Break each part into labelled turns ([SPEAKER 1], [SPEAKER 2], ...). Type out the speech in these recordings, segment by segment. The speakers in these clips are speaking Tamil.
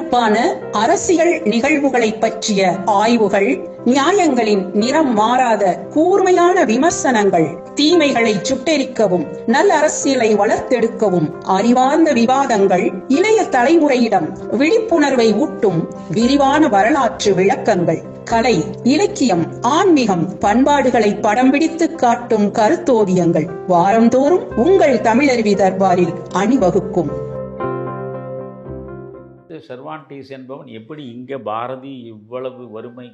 [SPEAKER 1] பரபரப்பான அரசியல் நிகழ்வுகளை பற்றிய ஆய்வுகள், நியாயங்களின் நிறம் மாறாத கூர்மையான விமர்சனங்கள், தீமைகளை சுட்டெரிக்கவும் நல்ல அரசியலை வளர்த்தெடுக்கவும் அறிவார்ந்த விவாதங்கள், இளைய தலைமுறையிடம் விழிப்புணர்வை ஊட்டும் விரிவான வரலாற்று விளக்கங்கள், கலை, இலக்கியம், ஆன்மீகம், பண்பாடுகளை படம் பிடித்து காட்டும் கருத்தோவியங்கள் வாரந்தோறும் உங்கள் தமிழருவி தர்பாரில் அணிவகுக்கும்.
[SPEAKER 2] செர்வான்டிஸ் என்பவன் எப்படி இங்கே பாரதி இவ்வளவு வறுமை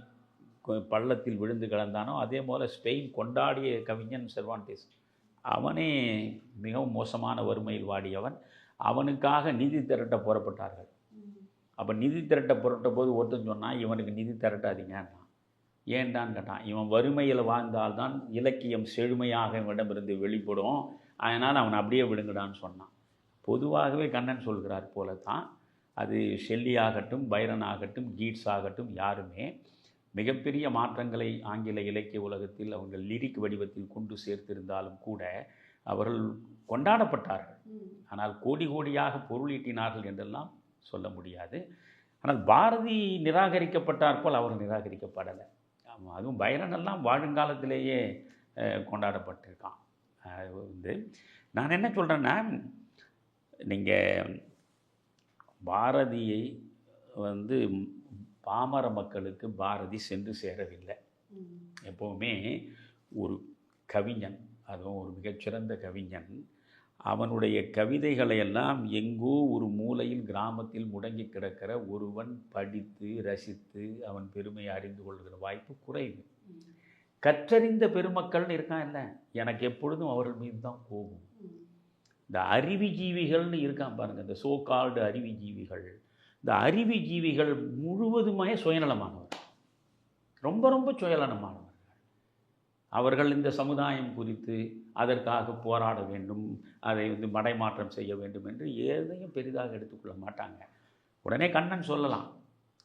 [SPEAKER 2] பள்ளத்தில் விழுந்து கிடந்தானோ அதே போல் ஸ்பெயின் கொண்டாடிய கவிஞன் செர்வான்டிஸ். அவனே மிகவும் மோசமான வறுமையில் வாடியவன். அவனுக்காக நிதி திரட்ட புறப்பட்டார்கள். அப்போ நிதி திரட்ட புரட்ட போது ஒருத்தன் சொன்னான், இவனுக்கு நிதி திரட்டாதீங்கன்னான். ஏன்டான்னு கேட்டான். இவன் வறுமையில் வாழ்ந்தால்தான் இலக்கியம் செழுமையாக இவனிடமிருந்து வெளிப்படும், அதனால் அவன் அப்படியே விடுங்கடான்னு சொன்னான். பொதுவாகவே கண்ணன் சொல்கிறார் போல தான், அது ஷெல்லி ஆகட்டும், பைரன் ஆகட்டும், கீட்ஸ் ஆகட்டும், யாருமே மிகப்பெரிய மாற்றங்களை ஆங்கில இலக்கிய உலகத்தில் அவங்க லிரிக் வடிவத்தில் கொண்டு சேர்த்திருந்தாலும் கூட அவர்கள் கொண்டாடப்பட்டார்கள். ஆனால் கோடி கோடியாக பொருளீட்டினார்கள் என்றெல்லாம் சொல்ல முடியாது. ஆனால் பாரதி நிராகரிக்கப்பட்டார் போல் அவர் நிராகரிக்கப்படலை. அதுவும் பைரனெல்லாம் வாழுங்காலத்திலேயே கொண்டாடப்பட்டிருக்கான். நான் என்ன சொல்கிறேன்னா, நீங்கள் பாரதியை பாமர மக்களுக்கு பாரதி சென்று சேரவில்லை. எப்போவுமே ஒரு கவிஞன், அதுவும் ஒரு மிகச்சிறந்த கவிஞன், அவனுடைய கவிதைகளையெல்லாம் எங்கோ ஒரு மூலையில் கிராமத்தில் முடங்கி கிடக்கிற ஒருவன் படித்து ரசித்து அவன் பெருமையை அறிந்து கொள்கிற வாய்ப்பு குறைவு. கற்றறிந்த பெருமக்கள்னு இருக்கான் இல்லை, எனக்கு எப்பொழுதும் அவர்கள் மீது தான் கோபம். இந்த அறிவிஜீவிகள்னு இருக்கான் பாருங்கள், இந்த சோகால்டு அறிவிஜீவிகள். இந்த அறிவிஜீவிகள் முழுவதுமே சுயநலமானவர்கள், ரொம்ப ரொம்ப சுயநலமானவர்கள். அவர்கள் இந்த சமுதாயம் குறித்து அதற்காக போராட வேண்டும், அதை மடைமாற்றம் செய்ய வேண்டும் என்று எதையும் பெரிதாக எடுத்துக்கொள்ள மாட்டாங்க. உடனே கண்ணன் சொல்லலாம்,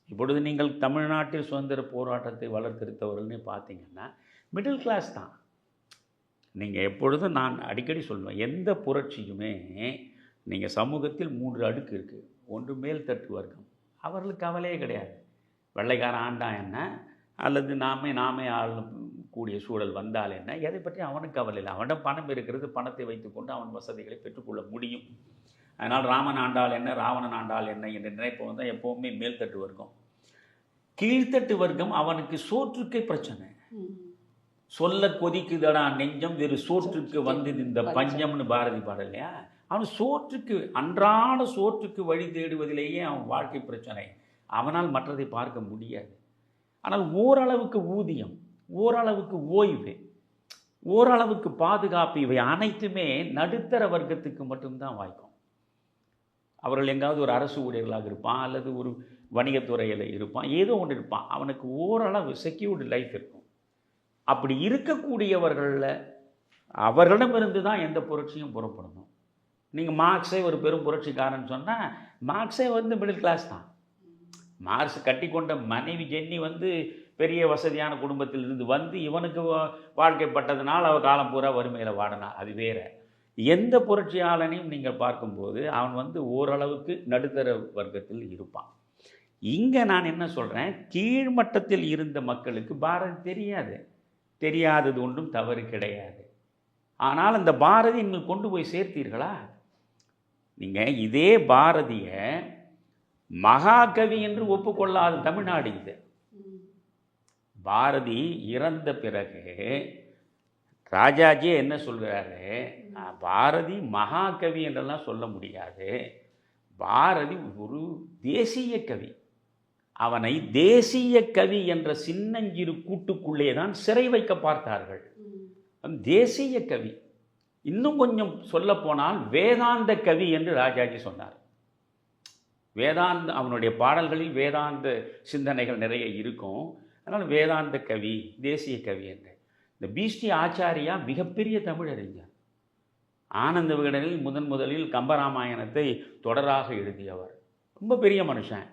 [SPEAKER 2] இப்பொழுது நீங்கள் தமிழ்நாட்டில் சுதந்திர போராட்டத்தை வளர்த்தெடுத்தவர்கள்னு பார்த்தீங்கன்னா மிடில் கிளாஸ் தான். நீங்கள் எப்பொழுதும் நான் அடிக்கடி சொல்லுவேன், எந்த புரட்சியுமே நீங்கள் சமூகத்தில் 3 அடுக்கு இருக்குது. ஒன்று மேல்தட்டு வர்க்கம், அவர்களுக்கு கவலையே கிடையாது. வெள்ளைக்காரன் ஆண்டா என்ன, அல்லது நாமே ஆளக்கூடிய சூழல் வந்தால் என்ன, எதை பற்றி அவனுக்கு கவலை இல்லை. அவனிடம் பணம் இருக்கிறது, பணத்தை வைத்துக்கொண்டு அவன் வசதிகளை பெற்றுக்கொள்ள முடியும். அதனால் ராமன் ஆண்டால் என்ன, ராவணன் ஆண்டால் என்ன என்ற நினைப்பு தான் எப்போவுமே மேல்தட்டு வர்க்கம். கீழ்த்தட்டு வர்க்கம் அவனுக்கு சோற்றுக்கே பிரச்சனை. சொல்ல கொதிக்குதடா நெஞ்சம், வேறு சோற்றுக்கு வந்து இந்த பஞ்சம்னு பாரதி பாடலையா. அவன் சோற்றுக்கு, அன்றாட சோற்றுக்கு வழி தேடுவதிலேயே அவன் வாழ்க்கை பிரச்சனை. அவனால் மற்றதை பார்க்க முடியாது. ஆனால் ஓரளவுக்கு ஊதியம், ஓரளவுக்கு ஓய்வு, ஓரளவுக்கு பாதுகாப்பு, இவை அனைத்துமே நடுத்தர வர்க்கத்துக்கு மட்டும்தான் வாய்க்கும். அவர்கள் எங்காவது ஒரு அரசு ஊழியர்களாக இருப்பான், அல்லது ஒரு வணிகத்துறையில் இருப்பான், ஏதோ ஒன்று இருப்பான், அவனுக்கு ஓரளவு செக்யூர்டு லைஃப் இருக்கும். அப்படி இருக்கக்கூடியவர்களில் அவர்களிடமிருந்து தான் எந்த புரட்சியும் புறப்படணும். நீங்கள் மார்க்ஸே ஒரு பெரும் புரட்சிக்காரன்னு சொன்னால், மார்க்ஸே மிடில் கிளாஸ் தான். மார்க்ஸ் கட்டி கொண்ட மனைவி ஜென்னி பெரிய வசதியான குடும்பத்திலிருந்து இவனுக்கு வாழ்க்கைப்பட்டதுனால் அவள் காலம் பூரா வறுமையில் வாடினான். அது வேறு. எந்த புரட்சியாளனையும் நீங்கள் பார்க்கும்போது அவன் ஓரளவுக்கு நடுத்தர வர்க்கத்தில் இருப்பான். இங்கே நான் என்ன சொல்கிறேன், கீழ்மட்டத்தில் இருந்த மக்களுக்கு பாரதி தெரியாதது ஒன்றும் தவறு கிடையாது. ஆனால் அந்த பாரதி நீங்கள் கொண்டு போய் சேர்த்தீர்களா? நீங்கள் இதே பாரதியை மகாகவி என்று ஒப்புக்கொள்ளாத தமிழ்நாடு இது. பாரதி இறந்த பிறகு ராஜாஜியே என்ன சொல்கிறாரு, பாரதி மகாகவி என்றெல்லாம் சொல்ல முடியாது, பாரதி ஒரு தேசிய கவி. அவனை தேசிய கவி என்ற சின்னஞ்சிறு கூட்டுக்குள்ளே தான் சிறை வைக்க பார்த்தார்கள். தேசிய கவி. இன்னும் கொஞ்சம் சொல்ல போனால் வேதாந்த கவி என்று ராஜாஜி சொன்னார். வேதாந்த, அவனுடைய பாடல்களில் வேதாந்த சிந்தனைகள் நிறைய இருக்கும். அதனால் வேதாந்த கவி, தேசிய கவி என்று. இந்த பீஷ்டி ஆச்சாரியா மிகப்பெரிய தமிழறிஞர். ஆனந்த விகடனில் முதலில் கம்பராமாயணத்தை தொடராக எழுதியவர், ரொம்ப பெரிய மனுஷன்.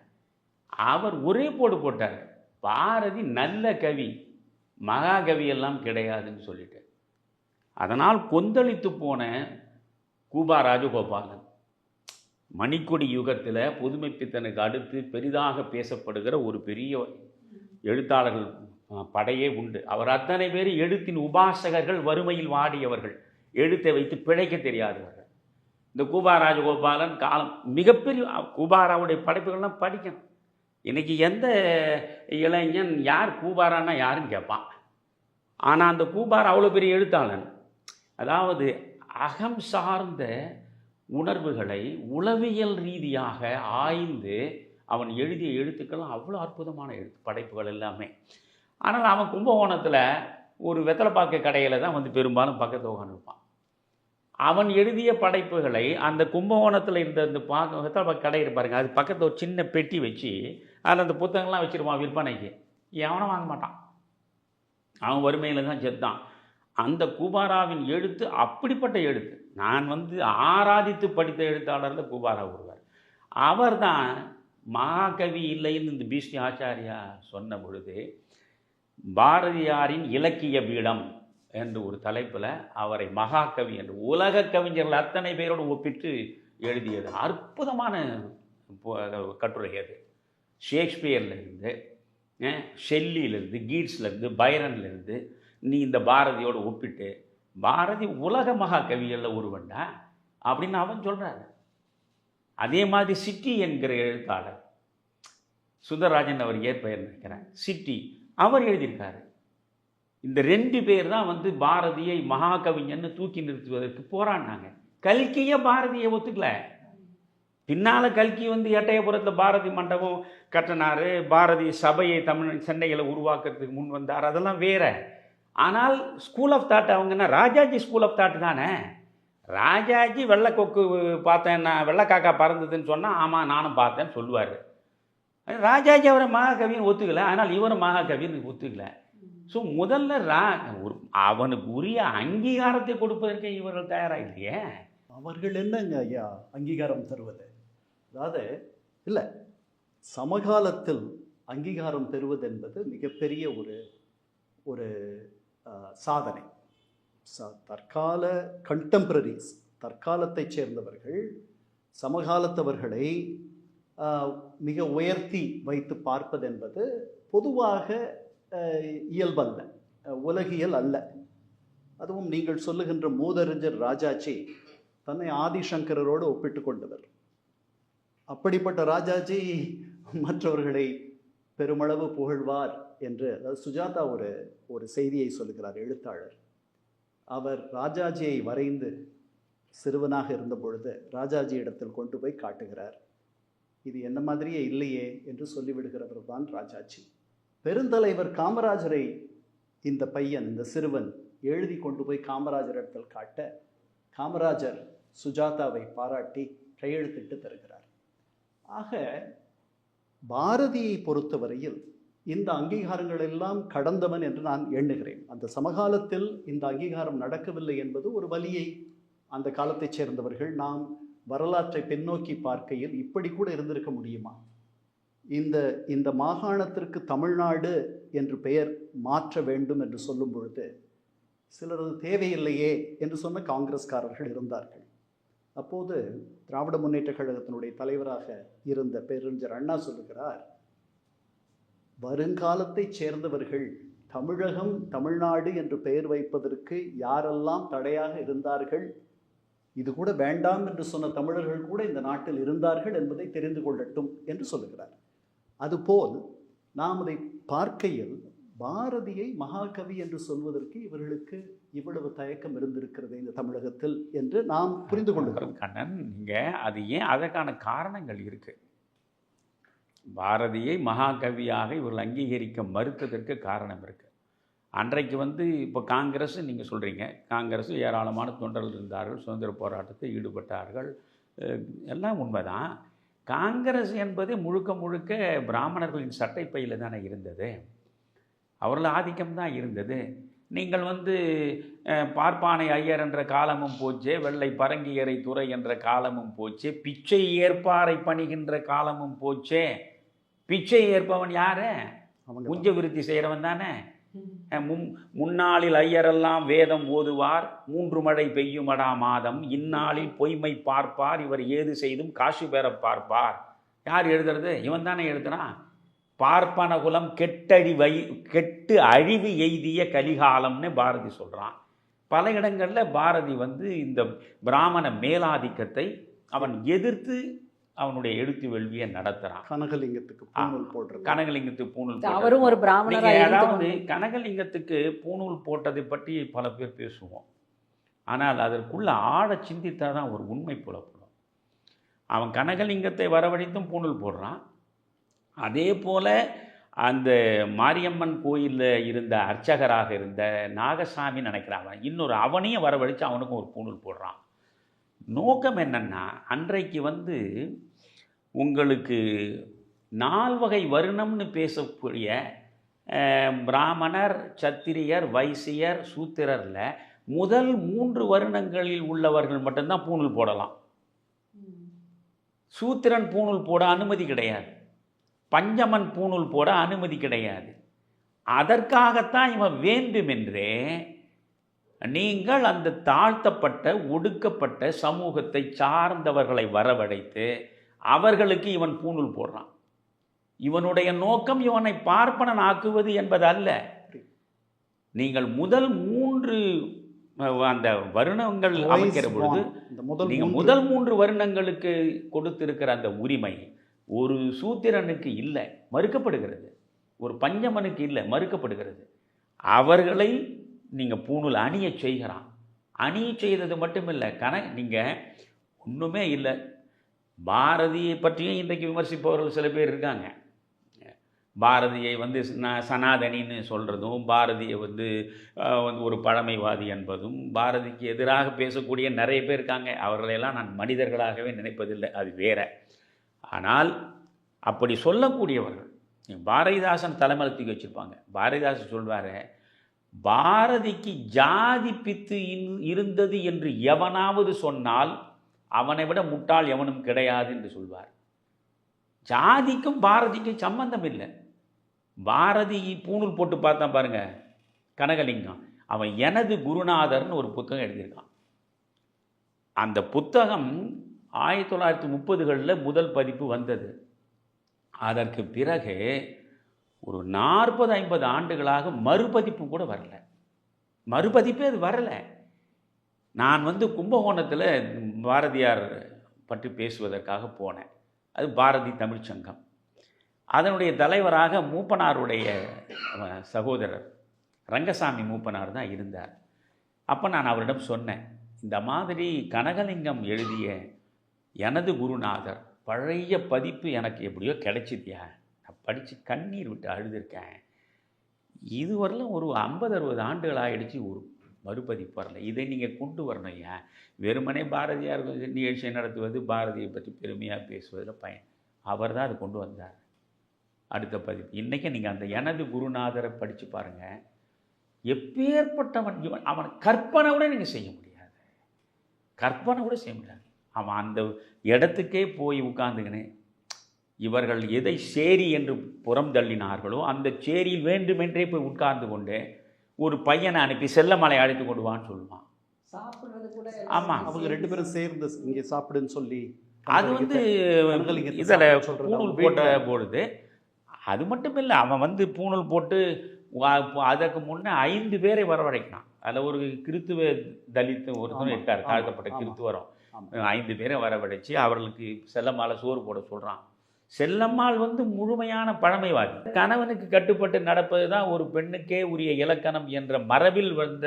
[SPEAKER 2] அவர் ஒரே போட்டார், பாரதி நல்ல கவி, மகாகவி எல்லாம் கிடையாதுன்னு சொல்லிட்டு. அதனால் கொந்தளித்து போன கூபா ராஜகோபாலன் மணிக்கொடி யுகத்தில் புதுமைப்பித்தனுக்கு அடுத்து பெரிதாக பேசப்படுகிற ஒரு பெரிய எழுத்தாளர்கள் படையே உண்டு. அவர் அத்தனை பேர் எழுத்தின் உபாசகர்கள், வறுமையில் வாடியவர்கள், எழுத்தை வைத்து பிழைக்க தெரியாதவர்கள். இந்த கூபா ராஜகோபாலன் காலம் மிகப்பெரிய கூபாராவுடைய படைப்புகள்லாம் படிக்கணும். இன்றைக்கி எந்த இளைஞன் யார் கூபாரான்னா யாருன்னு கேட்பான். ஆனால் அந்த கூபார் அவ்வளோ பெரிய எழுத்தாளன். அதாவது அகம் சார்ந்த உணர்வுகளை உளவியல் ரீதியாக ஆய்ந்து அவன் எழுதிய எழுத்துக்கள்லாம் அவ்வளோ அற்புதமான படைப்புகள் எல்லாமே. ஆனால் அவன் கும்பகோணத்தில் ஒரு வெத்தலைப்பாக்கு கடையில் தான் வந்து பெரும்பாலும் பக்கத்தில் உட்காந்துருப்பான். அவன் எழுதிய படைப்புகளை அந்த கும்பகோணத்தில் இருந்த இந்த வெத்தலைப்பாக்கு கடை இருப்பாருங்க, அது பக்கத்தில் ஒரு சின்ன பெட்டி வச்சு அதில் அந்த புத்தகங்கள்லாம் வச்சுருப்பான் விற்பனைக்கு. எவனும் வாங்க மாட்டான், அவன் வறுமையில் தான் செத்தான். அந்த கூபாராவின் எழுத்து அப்படிப்பட்ட எழுத்து. நான் வந்து ஆராதித்து படித்த எழுத்தாளரில் கூபாரா ஒருவர். அவர் தான் மகாகவி இல்லைன்னு இந்த பீஷ்ணி ஆச்சாரியா சொன்ன பொழுது பாரதியாரின் இலக்கிய பீடம் என்று ஒரு தலைப்பில் அவரை மகாகவி என்று உலக கவிஞர்கள் அத்தனை பேரோடு ஒப்பிட்டு எழுதியது அற்புதமான கட்டுரை. அது ஷேக்ஸ்பியர்லேருந்து, ஷெல்லியிலேருந்து, கீட்ஸ்லேருந்து, பைரன்லேருந்து நீ இந்த பாரதியோடு ஒப்பிட்டு பாரதி உலக மகாகவிகளில் ஒருவன்டா அப்படின்னு அவன் சொல்கிறார். அதே மாதிரி சிட்டி என்கிற எழுத்தாளர் சுந்தரராஜன் அவர் ஏற்பெயர் நினைக்கிறேன், சிட்டி அவர் எழுதியிருக்காரு. இந்த 2 பேர் தான் வந்து பாரதியை மகாகவிஞன்னு தூக்கி நிறுத்துவதற்கு போராடினாங்க. கல்கியை பாரதியை ஒத்துக்கல. பின்னால் கல்கி வந்து எட்டயபுரத்தில் பாரதி மண்டபம் கட்டினார், பாரதி சபையை சென்னையில் உருவாக்குறதுக்கு முன் வந்தார், அதெல்லாம் வேற. ஆனால் ஸ்கூல் ஆஃப் தாட் அவங்கன்னா ராஜாஜி ஸ்கூல் ஆஃப் தாட் தானே. ராஜாஜி வெள்ளைக்கொக்கு பார்த்தேன், நான் வெள்ளைக்காக்கா பறந்ததுன்னு சொன்னால் ஆமாம் நானும் பார்த்தேன்னு சொல்லுவார். ராஜாஜி அவரை மகாகவின்னு ஒத்துக்கலை, ஆனால் இவரை மகாகவின்னு ஒத்துக்கலை. ஸோ முதல்ல அவனுக்கு உரிய அங்கீகாரத்தை கொடுப்பதற்கு இவர்கள் தயாராக இல்லையே.
[SPEAKER 3] அவர்கள் என்னங்க ஐயா அங்கீகாரம் தருவது? அதாவது இல்லை, சமகாலத்தில் அங்கீகாரம் பெறுவது என்பது மிகப்பெரிய ஒரு சாதனை. தற்கால கண்டெம்பரரிஸ், தற்காலத்தைச் சேர்ந்தவர்கள் சமகாலத்தவர்களை மிக உயர்த்தி வைத்து பார்ப்பது என்பது பொதுவாக இயல்பல்ல, உலகியல் அல்ல. அதுவும் நீங்கள் சொல்லுகின்ற மூதறிஞர் ராஜாஜி தன்னை ஆதிசங்கரோடு ஒப்பிட்டு கொண்டவர். அப்படிப்பட்ட ராஜாஜி மற்றவர்களை பெருமளவு புகழ்வார் என்று, அதாவது சுஜாதா ஒரு செய்தியை சொல்லுகிறார் எழுத்தாளர். அவர் ராஜாஜியை வரைந்து சிறுவனாக இருந்த பொழுது ராஜாஜி இடத்தில் கொண்டு போய் காட்டுகிறார். இது என்ன மாதிரியே இல்லையே என்று சொல்லிவிடுகிறவர் தான் ராஜாஜி. பெருந்தலைவர் காமராஜரை இந்த பையன், இந்த சிறுவன் எழுதி கொண்டு போய் காமராஜர் இடத்தில் காட்ட காமராஜர் சுஜாதாவை பாராட்டி கையெழுத்திட்டு தருகிறார். ஆக பாரதியை பொறுத்தவரையில் இந்த அங்கீகாரங்கள் எல்லாம் கடந்தவன் என்று நான் எண்ணுகிறேன். அந்த சமகாலத்தில் இந்த அங்கீகாரம் நடக்கவில்லை என்பது ஒரு வலியை அந்த காலத்தைச் சேர்ந்தவர்கள் நாம் வரலாற்றை பின்னோக்கி பார்க்கையில் இப்படி கூட இருந்திருக்க முடியுமா? இந்த மாகாணத்திற்கு தமிழ்நாடு என்று பெயர் மாற்ற வேண்டும் என்று சொல்லும் பொழுது சிலரது தேவையில்லையே என்று சொன்ன காங்கிரஸ்காரர்கள் இருந்தார்கள். அப்போது திராவிட முன்னேற்ற கழகத்தினுடைய தலைவராக இருந்த பேரறிஞர் அண்ணா சொல்லுகிறார், வருங்காலத்தைச் சேர்ந்தவர்கள் தமிழகம் தமிழ்நாடு என்று பெயர் வைப்பதற்கு யாரெல்லாம் தடையாக இருந்தார்கள், இது கூட வேண்டாம் என்று சொன்ன தமிழர்கள் கூட இந்த நாட்டில் இருந்தார்கள் என்பதை தெரிந்து கொள்ளட்டும் என்று சொல்லுகிறார். அதுபோல் நாம் அதை பார்க்கையில் பாரதியை மகாகவி என்று சொல்வதற்கு இவர்களுக்கு இவ்வளவு தயக்கம் இருந்திருக்கிறது இந்த தமிழகத்தில் என்று நாம் புரிந்து கொள்ளுகிறோம்.
[SPEAKER 2] கண்ணன், நீங்கள் அது ஏன், அதற்கான காரணங்கள் இருக்கு. பாரதியை மகாகவியாக இவர்கள் அங்கீகரிக்க மறுத்ததற்கு காரணம் இருக்குது. அன்றைக்கு இப்போ காங்கிரஸ் நீங்கள் சொல்கிறீங்க, காங்கிரஸ் ஏராளமான தொண்டர்கள் இருந்தார்கள், சுதந்திர போராட்டத்தில் ஈடுபட்டார்கள், எல்லாம் உண்மைதான். காங்கிரஸ் என்பது முழுக்க முழுக்க பிராமணர்களின் சட்டைப்பையில் தானே இருந்தது, அவர்கள் ஆதிக்கம் தான் இருந்தது. நீங்கள் பார்ப்பானை ஐயர் என்ற காலமும் போச்சே, வெள்ளை பரங்கியரை துறை என்ற காலமும் போச்சே, பிச்சை ஏற்பாரை பணிகின்ற காலமும் போச்சே. பிச்சை ஏற்பவன் யாரு? குஞ்ச விருத்தி செய்கிறவன் தானே. முன்னாளில் ஐயரெல்லாம் வேதம் ஓதுவார், 3 மழை பெய்யுமடா மாதம், இந்நாளில் பொய்மை பார்ப்பார், இவர் ஏது செய்தும் காசு பெற பார்ப்பார். யார் எழுதுறது? இவன் தானே எழுதுறான். பார்ப்பன குலம் கெட்டு அழிவு எய்திய கலிகாலம்னு பாரதி சொல்கிறான். பல இடங்களில் பாரதி இந்த பிராமண மேலாதிக்கத்தை அவன் எதிர்த்து அவனுடைய எழுத்து வேள்வியை நடத்துகிறான்.
[SPEAKER 3] கனகலிங்கத்துக்கு பூணூல் போடுறது,
[SPEAKER 2] கனகலிங்கத்துக்கு பூணூல்
[SPEAKER 4] அவரும் ஒரு பிராமணர்.
[SPEAKER 2] அதாவது கனகலிங்கத்துக்கு பூணூல் போட்டதை பற்றி பல பேர் பேசுவோம். ஆனால் அதற்குள்ள ஆழ சிந்தித்தால் தான் ஒரு உண்மை புலப்படும். அவன் கனகலிங்கத்தை வரவழைத்தும் பூணூல் போடுறான். அதே போல் அந்த மாரியம்மன் கோயிலில் இருந்த அர்ச்சகராக இருந்த நாகசாமி நினைக்கிறாங்க, இன்னொரு அவனையும் வரவழைச்சு அவனுக்கும் ஒரு பூணூல் போடுறான். நோக்கம் என்னன்னா, அன்றைக்கு உங்களுக்கு 4 வகை வருணம்னு பேசக்கூடிய பிராமணர், சத்திரியர், வைசியர், சூத்திரரில் முதல் 3 வருணங்களில் உள்ளவர்கள் மட்டும்தான் பூணூல் போடலாம். சூத்திரன் பூணூல் போட அனுமதி கிடையாது, பஞ்சமன் பூணூல் போட அனுமதி கிடையாது. அதற்காகத்தான் இவன் வேண்டுமென்றே நீங்கள் அந்த தாழ்த்தப்பட்ட ஒடுக்கப்பட்ட சமூகத்தை சார்ந்தவர்களை வரவழைத்து அவர்களுக்கு இவன் பூணூல் போடுறான். இவனுடைய நோக்கம் இவனை பார்ப்பனன் ஆக்குவது என்பது அல்ல. நீங்கள் முதல் 3 அந்த வருணங்கள் அமைக்கிற பொழுது நீங்கள் முதல் 3 வருணங்களுக்கு கொடுத்திருக்கிற அந்த உரிமை ஒரு சூத்திரனுக்கு இல்லை, மறுக்கப்படுகிறது. ஒரு பஞ்சமனுக்கு இல்லை, மறுக்கப்படுகிறது. அவர்களை நீங்கள் பூணூல் அணிய செய்கிறான். அணிய செய்தது மட்டும் இல்லை, நீங்கள் ஒன்றுமே இல்லை. பாரதியை பற்றியும் இன்றைக்கு விமர்சிப்பவர்கள் சில பேர் இருக்காங்க. பாரதியை சனாதனின்னு சொல்கிறதும், பாரதியை ஒரு பழமைவாதி என்பதும், பாரதிக்கு எதிராக பேசக்கூடிய நிறைய பேர் இருக்காங்க. அவர்களையெல்லாம் நான் மனிதர்களாகவே நினைப்பதில்லை, அது வேற. ஆனால் அப்படி சொல்லக்கூடியவர்கள் பாரதிதாசன் தலைமலத்துக்கு வச்சுருப்பாங்க. பாரதிதாசன் சொல்வார், பாரதிக்கு ஜாதி பித்து இருந்தது என்று எவனாவது சொன்னால் அவனை விட முட்டாள் எவனும் கிடையாது என்று சொல்வார். ஜாதிக்கும் பாரதிக்கும் சம்பந்தம் இல்லை. பாரதி பூணூல் போட்டு பார்த்தா பாருங்க, கனகலிங்கம் அவன் எனது குருநாதர்னு ஒரு புத்தகம் எழுதியிருக்கான். அந்த புத்தகம் 1930களில் முதல் பதிப்பு வந்தது. அதற்கு பிறகு ஒரு 40-50 ஆண்டுகளாக மறுபதிப்பு கூட வரல. மறுபதிப்பே அது வரலை. நான் கும்பகோணத்தில் பாரதியார் பற்றி பேசுவதற்காக போனேன். அது பாரதி தமிழ்ச்சங்கம். அதனுடைய தலைவராக மூப்பனாருடைய சகோதரர் ரங்கசாமி மூப்பனார் தான் இருந்தார். அப்போ நான் அவரிடம் சொன்னேன், இந்த மாதிரி கனகலிங்கம் எழுதிய எனது குருநாதர் பழைய பதிப்பு எனக்கு எப்படியோ கிடைச்சிதியா, நான் படித்து கண்ணீர் விட்டு அழுதுருக்கேன். இதுவரையிலும் ஒரு 50-60 ஆண்டுகள் ஆகிடுச்சு, ஒரு மறுபதிப்பு வரல. இதை நீங்கள் கொண்டு வரணும். ஐயா, வெறுமனே பாரதியார் நிகழ்ச்சியை நடத்துவது, பாரதியை பற்றி பெருமையாக பேசுவதில் பயன். அவர் தான் அதை கொண்டு வந்தார். அடுத்த பதிப்பு இன்றைக்கி நீங்கள் அந்த எனது குருநாதரை படித்து பாருங்கள். எப்பேற்பட்டவன் இவன்! அவன் கற்பனை கூட நீங்கள் செய்ய முடியாது, கற்பனை கூட செய்ய முடியாது. அவன் அந்த இடத்துக்கே போய் உட்கார்ந்துக்கினே இவர்கள் எதை சேரி என்று புறம் தள்ளினார்களோ அந்த சேரியில் வேண்டுமென்றே போய் உட்கார்ந்து கொண்டு ஒரு பையனை அனுப்பி செல்லமலை அழைத்து கொண்டு வான்னு சொல்லுவான். ஆமாம்,
[SPEAKER 3] அவங்க 2 பேரும் சேர்ந்து இங்கே சாப்பிடுன்னு சொல்லி
[SPEAKER 2] அது இதில் பூணூல் போட்ட பொழுது அது மட்டும் இல்லை, அவன் பூணூல் போட்டு அதற்கு முன்னே 5 பேரை வரவழைக்கிறான். அதில் ஒரு கிறித்துவ தலித்து ஒருத்தரும் இருக்கார், தாழ்த்தப்பட்ட கிறித்துவரும். 5 பேரை வரவழைச்சு அவர்களுக்கு செல்லம்மாளை சோறு போட சொல்கிறான். செல்லம்மாள் முழுமையான பழமைவாதி. கணவனுக்கு கட்டுப்பட்டு நடப்பது தான் ஒரு பெண்ணுக்கே உரிய இலக்கணம் என்ற மரபில் வந்த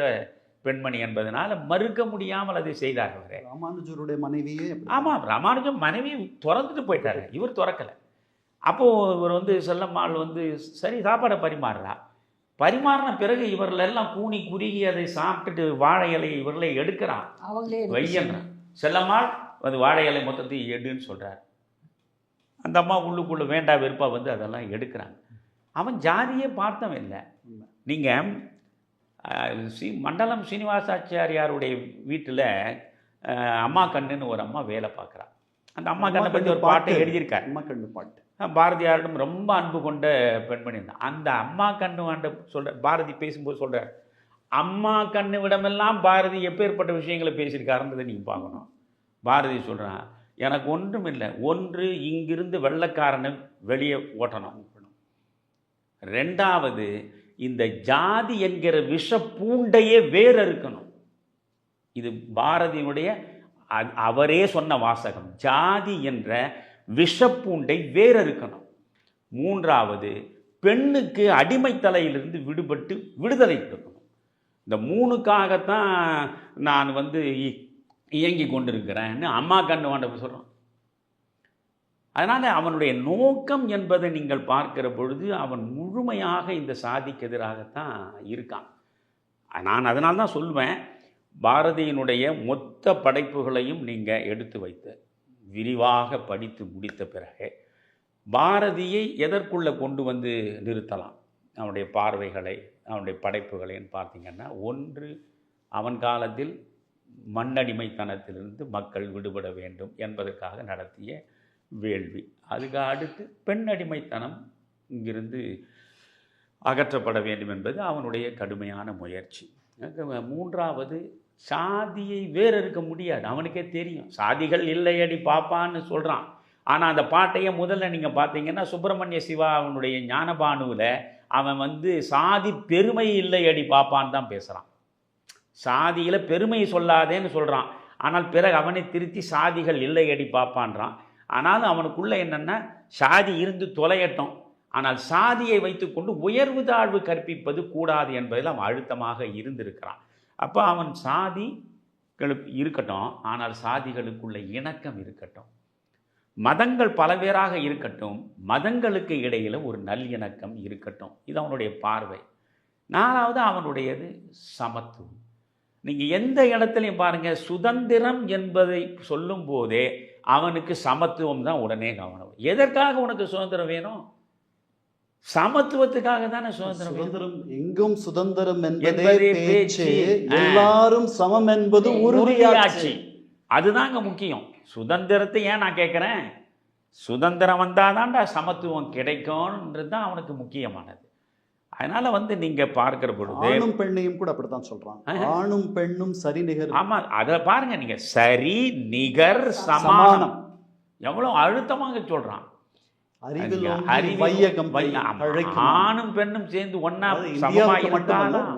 [SPEAKER 2] பெண்மணி என்பதனால் மறுக்க முடியாமல் அதை செய்தார். அவரே
[SPEAKER 3] ராமானுஜருடைய மனைவியே.
[SPEAKER 2] ஆமாம், ராமானுஜம் மனைவி திறந்துட்டு போயிட்டாரு, இவர் திறக்கலை. அப்போது இவர் செல்லம்மாள் சரி சாப்பாடை பரிமாறின பிறகு இவர்களெல்லாம் கூனி குறுகி அதை சாப்பிட்டுட்டு வாழை இலையை இவர்களே எடுக்கிறான், வையன்றான். செல்லம்மாள் வாழை இலை மொத்தத்தையும் எடுன்னு சொல்கிறார். அந்த அம்மா உள்ளுக்குள்ளே வேண்டா வெறுப்பாக அதெல்லாம் எடுக்கிறாங்க. அவன் ஜாதியே பார்த்தவன் இல்லை. நீங்கள் மண்டலம் சீனிவாசாச்சாரியாருடைய வீட்டில் அம்மா கண்ணுன்னு ஒரு அம்மா வேலை பார்க்குறான். அந்த அம்மா கண்ணை பற்றி ஒரு பாட்டை எழுதியிருக்கார்.
[SPEAKER 3] அம்மா கண்ணு பாட்டு.
[SPEAKER 2] பாரதியாரிடம் ரொம்ப அன்பு கொண்ட பெண்மணி தான். அந்த அம்மா கண்ணு வாண்ட சொல்ற பாரதி பேசும்போது சொல்கிறார், அம்மா கண்ணு விடமெல்லாம் பாரதி எப்பேற்பட்ட விஷயங்களை பேசியிருக்காருன்றதை நீங்கள் பார்க்கணும். பாரதி சொல்கிறான், எனக்கு ஒன்றும் இல்லை, ஒன்று இங்கிருந்து வெள்ளைக்காரனை வெளியே ஓட்டணும், ரெண்டாவது இந்த ஜாதி என்கிற விஷ பூண்டையே வேறு இருக்கணும். இது பாரதியினுடைய அவரே சொன்ன வாசகம். ஜாதி என்ற விஷப்பூண்டை வேறு இருக்கணும். மூன்றாவது, பெண்ணுக்கு அடிமைத்தலையிலிருந்து விடுபட்டு விடுதலை கொடுக்கணும். இந்த மூணுக்காகத்தான் நான் இயங்கி கொண்டிருக்கிறேன்னு அம்மா கண்ணு வாண்ட சொல்கிறான். அதனால் அவனுடைய நோக்கம் என்பதை நீங்கள் பார்க்கிற பொழுது அவன் முழுமையாக இந்த சாதிக்கு எதிராகத்தான் இருக்கான். நான் அதனால தான் சொல்வேன், பாரதியினுடைய மொத்த படைப்புகளையும் நீங்கள் எடுத்து வைத்து விரிவாக படித்து முடித்த பிறகு பாரதியை எதற்குள்ளே கொண்டு வந்து நிறுத்தலாம், அவனுடைய பார்வைகளை, அவனுடைய படைப்புகளைன்னு பார்த்தீங்கன்னா, ஒன்று, அவன் காலத்தில் மண்ணடிமைத்தனத்திலிருந்து மக்கள் விடுபட வேண்டும் என்பதற்காக நடத்திய வேள்வி. அதுக்கு அடுத்து பெண்ணடிமைத்தனம் இங்கிருந்து அகற்றப்பட வேண்டும் என்பது அவனுடைய கடுமையான முயற்சி. மூன்றாவது, சாதியை வேறு இருக்க முடியாது, அவனுக்கே தெரியும். சாதிகள் இல்லையடி பாப்பான்னு சொல்கிறான். ஆனால் அந்த பாட்டையே முதல்ல நீங்கள் பார்த்தீங்கன்னா சுப்பிரமணிய சிவா அவனுடைய ஞானபானுவில் அவன் சாதி பெருமை இல்லையடி பாப்பான்னு தான் பேசுகிறான். சாதியில் பெருமை சொல்லாதேன்னு சொல்கிறான். ஆனால் பிறகு அவனை திருத்தி சாதிகள் இல்லையடி பாப்பான்றான். ஆனாலும் அவனுக்குள்ளே என்னென்னா, சாதி இருந்து தொலையட்டும், ஆனால் சாதியை வைத்துக்கொண்டு உயர்வு தாழ்வு கற்பிப்பது கூடாது என்பதில் அவன் அழுத்தமாக இருந்திருக்கிறான். அப்போ அவன் சாதிகளுக்கு இருக்கட்டும், ஆனால் சாதிகளுக்குள்ள இணக்கம் இருக்கட்டும், மதங்கள் பலவேறாக இருக்கட்டும், மதங்களுக்கு இடையில் ஒரு நல்லிணக்கம் இருக்கட்டும். இது அவனுடைய பார்வை. நாலாவது, அவனுடையது சமத்துவம். நீங்கள் எந்த இடத்துலையும் பாருங்கள், சுதந்திரம் என்பதை சொல்லும் போதே அவனுக்கு சமத்துவம் தான் உடனே கவனம். எதற்காக உனக்கு சுதந்திரம் வேணும்? சமத்துவத்துக்காக தானே சுதந்திரம்.
[SPEAKER 3] எங்கும் சுதந்திரம் என்பதே பேச்சு, எல்லாரும் சமம் என்பது உறுதியாட்சி.
[SPEAKER 2] அதுதாங்க முக்கியம். சுதந்திரத்தை ஏன் நான் கேட்குறேன், சுதந்திரம் வந்தாதான்டா சமத்துவம் கிடைக்கும்ன்றது தான் அவனுக்கு முக்கியமானது. அதனால நீங்கள் பார்க்கிற பொழுது
[SPEAKER 3] ஆணும் பெண்ணையும் கூட அப்படித்தான் சொல்றான். ஆணும் பெண்ணும் சரி நிகர்.
[SPEAKER 2] ஆமா, அதை பாருங்க நீங்க, சரி நிகர் சமானம் எவ்வளவு அழுத்தமாக சொல்றான். ஆணும் பெண்ணும் சேர்ந்து ஒன்னா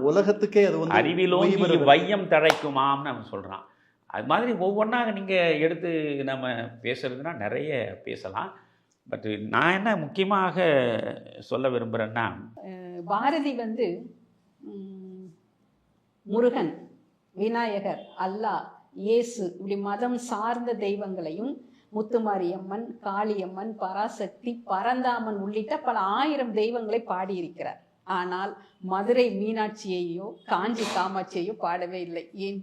[SPEAKER 3] உலகத்துக்கே அது
[SPEAKER 2] அறிவிலோங்கி வையம் தழைக்குமாம்னு அவன் சொல்றான். அது மாதிரி ஒவ்வொன்றாக நீங்க எடுத்து நம்ம பேசுறதுன்னா நிறைய பேசலாம். பட் நான் என்ன முக்கியமாக சொல்ல விரும்புகிறேன்னா,
[SPEAKER 4] பாரதி முருகன், விநாயகர், அல்லாஹ், இயேசு இப்படி மதம் சார்ந்த தெய்வங்களையும் முத்துமாரியம்மன், காளியம்மன், பராசக்தி, பரந்தாமன் உள்ளிட்ட பல ஆயிரம் தெய்வங்களை பாடியிருக்கிறார். ஆனால் மதுரை மீனாட்சியையோ காஞ்சி காமாட்சியையோ பாடவே இல்லை. ஏன்?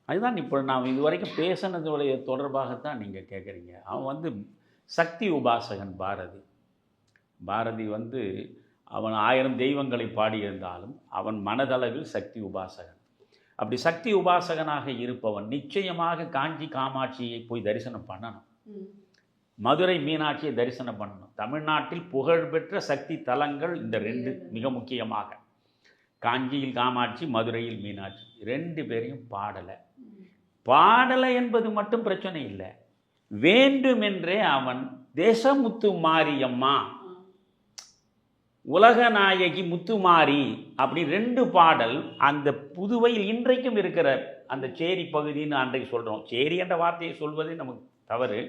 [SPEAKER 2] அதுதான் இப்போ நான் இதுவரைக்கும் பேசினதுடைய தொடர்பாகத்தான் நீங்கள் கேட்குறீங்க. அவன் சக்தி உபாசகன் பாரதி. பாரதி அவன் 1000 தெய்வங்களை பாடியிருந்தாலும் அவன் மனதளவில் சக்தி உபாசகன். அப்படி சக்தி உபாசகனாக இருப்பவன் நிச்சயமாக காஞ்சி காமாட்சியை போய் தரிசனம் பண்ணணும், மதுரை மீனாட்சியை தரிசனம் பண்ணணும். தமிழ்நாட்டில் புகழ்பெற்ற சக்தி தலங்கள் இந்த 2 மிக முக்கியமாக. காஞ்சியில் காமாட்சி, மதுரையில் மீனாட்சி. 2 பேரையும் பாடலை என்பது மட்டும் பிரச்சனை இல்லை. வேண்டுமென்றே அவன் தேசமுத்து மாரியம்மா, உலகநாயகி முத்துமாரி அப்படி 2 பாடல் அந்த புதுவையில் இன்றைக்கும் இருக்கிற அந்த சேரி பகுதின்னு அன்றைக்கு சொல்கிறோம். சேரி என்ற வார்த்தையை சொல்வதே நமக்கு தவறு.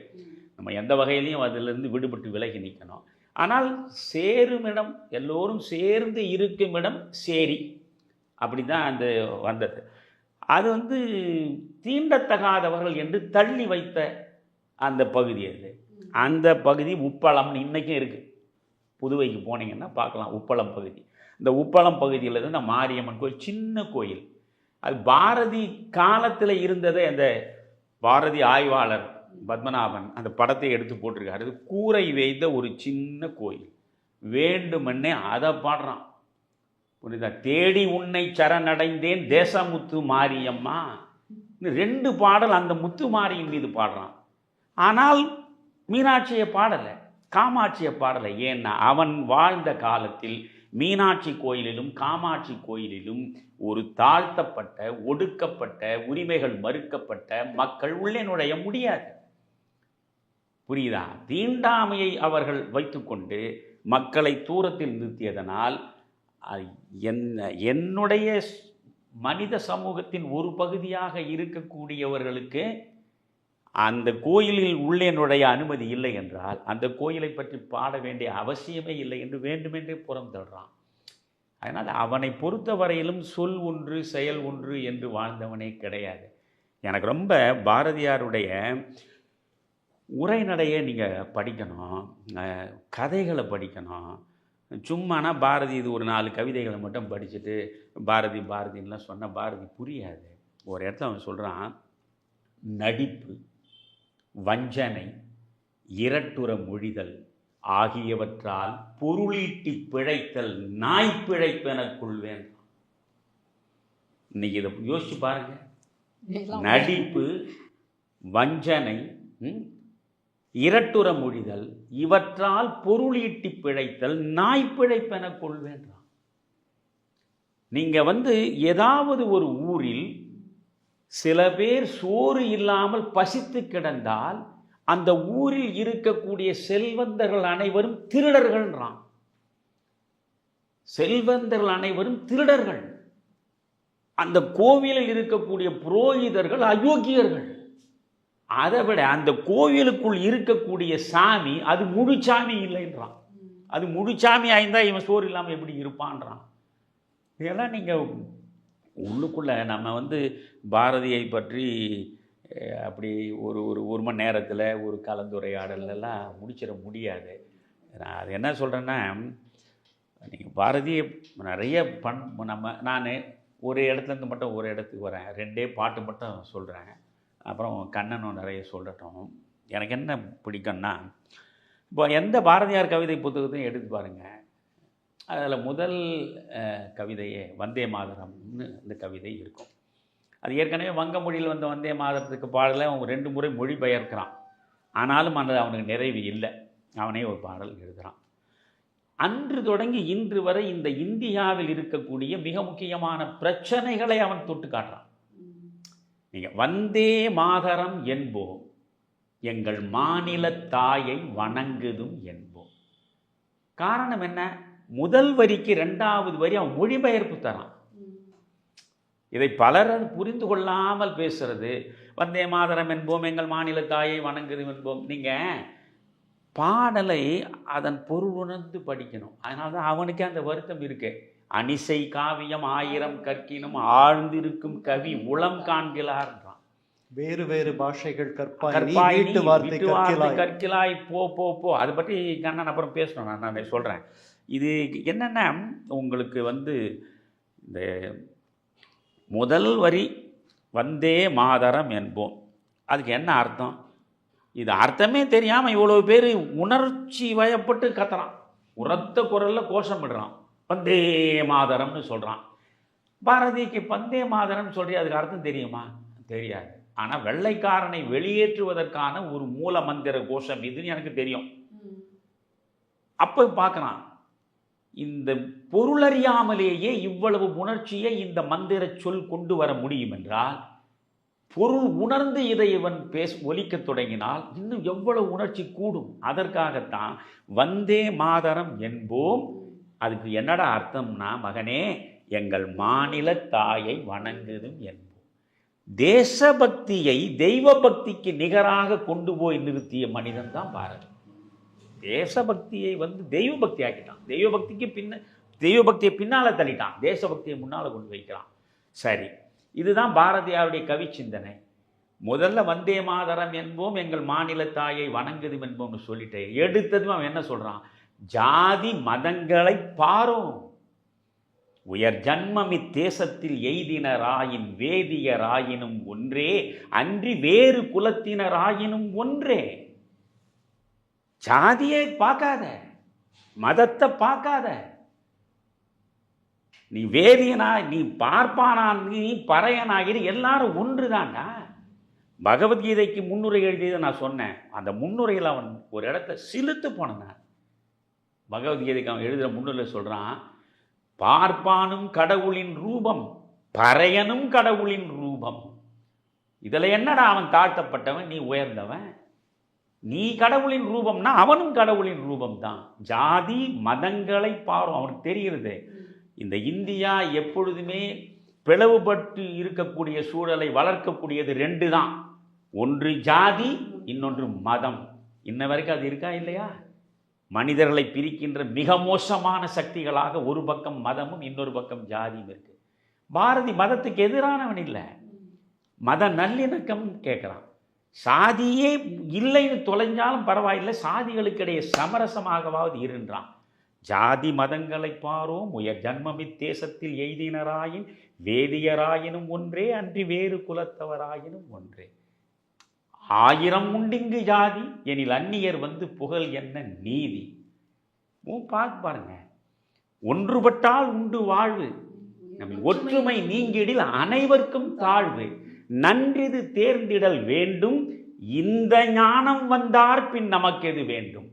[SPEAKER 2] நம்ம எந்த வகையிலையும் அதிலிருந்து விடுபட்டு விலகி நிற்கணும். ஆனால் சேருமிடம், எல்லோரும் சேர்ந்து இருக்கும் இடம் சேரி, அப்படி தான் அந்த வந்தது. அது தீண்டத்தகாதவர்கள் என்று தள்ளி வைத்த அந்த பகுதி. அந்த பகுதி உப்பளம்னு இன்றைக்கும் இருக்குது. புதுவைக்கு போனீங்கன்னா பார்க்கலாம் உப்பளம் பகுதி. இந்த உப்பளம் பகுதியில் இந்த மாரியம்மன் கோயில், சின்ன கோயில். அது பாரதி காலத்தில் இருந்ததை அந்த பாரதி ஆய்வாளர் பத்மநாபன் அந்த படத்தை எடுத்து போட்டிருக்காரு. அது கூரை வைத்த ஒரு சின்ன கோயில். வேண்டுமென்னே அதை பாடுறான். புரியுதா? தேடி உன்னை சரணடைந்தேன் தேசமுத்து மாரியம்மா. 2 பாடல் அந்த முத்து மாரியின் மீது பாடுறான். ஆனால் மீனாட்சியை பாடலை. காமாட்சியை பாடலை. ஏன்னா அவன் வாழ்ந்த காலத்தில் மீனாட்சி கோயிலிலும் காமாட்சி கோயிலிலும் ஒரு தாழ்த்தப்பட்ட, ஒடுக்கப்பட்ட, உரிமைகள் மறுக்கப்பட்ட மக்கள் உள்ளே நுழைய முடியாது. புரியுதா? தீண்டாமையை அவர்கள் வைத்துக்கொண்டு மக்களை தூரத்தில் நிறுத்தியதனால் என்னுடைய மனித சமூகத்தின் ஒரு பகுதியாக இருக்கக்கூடியவர்களுக்கு அந்த கோயிலில் உள்ளே நுழைய அனுமதி இல்லை என்றால் அந்த கோயிலை பற்றி பாட வேண்டிய அவசியமே இல்லை என்று வேண்டுமென்றே புறம் தள்ளுறான். அதனால் அவனை பொறுத்தவரையிலும் சொல் ஒன்று செயல் ஒன்று என்று வாழ்ந்தவனே கிடையாது. எனக்கு ரொம்ப பாரதியாருடைய உரைநடையை நீங்கள் படிக்கணும், கதைகளை படிக்கணும். சும்மானா பாரதி இது ஒரு 4 கவிதைகளை மட்டும் படிச்சுட்டு பாரதின்லாம் சொன்னால் பாரதி புரியாது. ஒரு இடத்துல அவன் சொல்கிறான், நடிப்பு, வஞ்சனை, இரட்டுற மொழிதல் ஆகியவற்றால் பொருளீட்டி பிழைத்தல் நாய் பிழைப்பெனக் கொள்வேன். இன்னைக்கு இதை யோசிச்சு பாருங்க. நடிப்பு, வஞ்சனை, இரட்டுற மொழிதல், இவற்றால் பொருளீட்டி பிழைத்தல் நாய் பிழைப்பெனக் கொள்வேன்றான். நீங்க ஏதாவது ஒரு ஊரில் சில பேர் சோறு இல்லாமல் பசித்து கிடந்தால் அந்த ஊரில் இருக்கக்கூடிய செல்வந்தர்கள் அனைவரும் திருடர்கள்ன்றான். செல்வந்தர்கள் அனைவரும் திருடர்கள். அந்த கோவிலில் இருக்கக்கூடிய புரோகிதர்கள் அயோக்கியர்கள். அதை விட அந்த கோவிலுக்குள் இருக்கக்கூடிய சாமி அது முழு சாமி இல்லைன்றான். அது முழு சாமி ஆயிருந்தா இவன் சோறு இல்லாமல் எப்படி இருப்பான்றான். இதெல்லாம் நீங்கள் உள்ளுக்குள்ளே நம்ம பாரதியை பற்றி அப்படி ஒரு மணி நேரத்தில் ஒரு கலந்துரையாடலாம் முடிச்சிட முடியாது. நான் அது என்ன சொல்கிறேன்னா, நீங்கள் பாரதியை நிறைய நான் ஒரு இடத்துலேருந்து மட்டும் ஒரு இடத்துக்கு வரேன், 2 பாட்டு மட்டும் சொல்கிறேன், அப்புறம் கண்ணனும் நிறைய சொல்லட்டும். எனக்கு என்ன பிடிக்கும்னா, இப்போ எந்த பாரதியார் கவிதை புத்தகத்தையும் எடுத்து பாருங்கள், அதில் முதல் கவிதையே வந்தே மாதரம்னு இந்த கவிதை இருக்கும். அது ஏற்கனவே வங்க மொழியில் வந்த வந்தே மாதரத்துக்கு பாடலை அவன் 2 முறை மொழிபெயர்க்கிறான். ஆனாலும் அந்த அவனுக்கு நிறைவு இல்லை, அவனே ஒரு பாடல் எழுதுகிறான். அன்று தொடங்கி இன்று வரை இந்த இந்தியாவில் இருக்கக்கூடிய மிக முக்கியமான பிரச்சனைகளை அவன் தொட்டு காட்டுறான். நீங்கள் வந்தே மாதரம் என்போம், எங்கள் மாநில தாயை வணங்குதும் என்போம். காரணம் என்ன? முதல் வரிக்கு 2வது வரி அவன் மொழிபெயர்ப்பு தரான். இதை பலர் புரிந்து கொள்ளாமல் பேசுறது. வந்தே மாதரம் என்போம், எங்கள் மாநில தாயை வணங்குதும் என்போம். நீங்கள் பாடலை அதன் பொருள் உணர்ந்து படிக்கணும். அதனால தான் அவனுக்கே அந்த வருத்தம் இருக்கு. அனிசை காவியம் 1000 கற்கினும் ஆழ்ந்திருக்கும் கவி உளம் காண்கிறான்றான்.
[SPEAKER 3] வேறு வேறு பாஷைகள்
[SPEAKER 2] கற்பாய் கற்கிலாய் போ போ போ. அதை பற்றி கண்ணன் அப்புறம் பேசணும், நான் சொல்கிறேன். இது என்னென்னா, உங்களுக்கு இந்த முதல் வரி வந்தே மாதரம் என்போம், அதுக்கு என்ன அர்த்தம்? இது அர்த்தமே தெரியாமல் இவ்வளோ பேர் உணர்ச்சி வயப்பட்டு கத்துறான், உரத்த குரலில் கோஷமிடுறான், வந்தே மாதரம்னு சொல்கிறான். பாரதிக்கு வந்தே மாதரம் சொல்றியா, அதுக்கு அர்த்தம் தெரியுமா? தெரியாது. ஆனால் வெள்ளைக்காரனை வெளியேற்றுவதற்கான ஒரு மூல மந்திர கோஷம் இதுன்னு எனக்கு தெரியும். அப்போ பார்க்கலாம், இந்த பொருளறியாமலேயே இவ்வளவு உணர்ச்சியை இந்த மந்திர சொல் கொண்டு வர முடியும் என்றால், பொருள் உணர்ந்து இதை இவன் ஒலிக்க தொடங்கினால் இன்னும் எவ்வளவு உணர்ச்சி கூடும். அதற்காகத்தான் வந்தே மாதரம் என்போம். அதுக்கு என்னடா அர்த்தம்னா, மகனே எங்கள் மாநில தாயை வணங்குதும் என்போம். தேசபக்தியை தெய்வ பக்திக்கு நிகராக கொண்டு போய் நிறுத்திய மனிதன் தான் பாரதி. தேசபக்தியை தெய்வ பக்தி ஆக்கிட்டான். தெய்வ பக்தியை பின்னால் தள்ளிட்டான், தேசபக்தியை முன்னால் கொண்டு வைக்கிறான். சரி, இதுதான் பாரதியாருடைய கவி சிந்தனை. முதல்ல வந்தே மாதரம் என்போம், எங்கள் மாநில தாயை வணங்குதும் என்போம்னு சொல்லிட்டு எடுத்ததும் அவன் என்ன சொல்றான்? ஜாதி மதங்களை பாரும், உயர் ஜன்மம் இத்தேசத்தில் எய்தினராயின் வேதியராயினும் ஒன்றே, அன்றி வேறு குலத்தினராயினும் ஒன்றே. ஜாதியை பார்க்காத, மதத்தை பார்க்காத, நீ வேதியனா, நீ பார்ப்பானா, நீ பறையனாகிற எல்லாரும் ஒன்று தான்டா. பகவத்கீதைக்கு முன்னுரை எழுதியதை நான் சொன்னேன். அந்த முன்னுரையில் அவன் ஒரு இடத்த சிலுத்து போனான். பகவத்கீதைக்கு அவன் எழுதுகிற முன்னுரையில் சொல்கிறான், பார்ப்பானும் கடவுளின் ரூபம், பறையனும் கடவுளின் ரூபம். இதில் என்னடா அவன் தாழ்த்தப்பட்டவன், நீ உயர்ந்தவன். நீ கடவுளின் ரூபம்னா அவனும் கடவுளின் ரூபம் தான். ஜாதி மதங்களை பாரும். அவனுக்கு தெரிகிறது இந்த இந்தியா எப்பொழுதுமே பிளவுபட்டு இருக்கக்கூடிய சூழலை வளர்க்கக்கூடியது 2 தான். ஒன்று ஜாதி, இன்னொன்று மதம். இன்ன வரைக்கும் அது இருக்கா இல்லையா? மனிதர்களை பிரிக்கின்ற மிக மோசமான சக்திகளாக ஒரு பக்கம் மதமும் இன்னொரு பக்கம் ஜாதியும் இருக்கு. பாரதி மதத்துக்கு எதிரானவன் இல்லை, மத நல்லிணக்கம் கேட்குறான். சாதியே இல்லைன்னு தொலைஞ்சாலும் பரவாயில்லை, சாதிகளுக்கிடையே சமரசமாகவாவது இருன்றான். ஜாதி மதங்களை பாரோம் உயர் ஜன்மமித் தேசத்தில் எய்தினராயின் வேதியராயினும் ஒன்றே அன்றி வேறு குலத்தவராயினும் ஒன்றே. 1000 உண்டிங்கு ஜாதி எனில் அந்நியர் வந்து புகழ் என்ன நீதி. பார்த்து பாருங்க, ஒன்றுபட்டால் உண்டு வாழ்வு, நம்ம ஒற்றுமை நீங்கிடில் அனைவருக்கும் தாழ்வு, நன்றிது தேர்ந்திடல் வேண்டும், இந்த ஞானம் வந்தார் பின் நமக்கு எது வேண்டும்.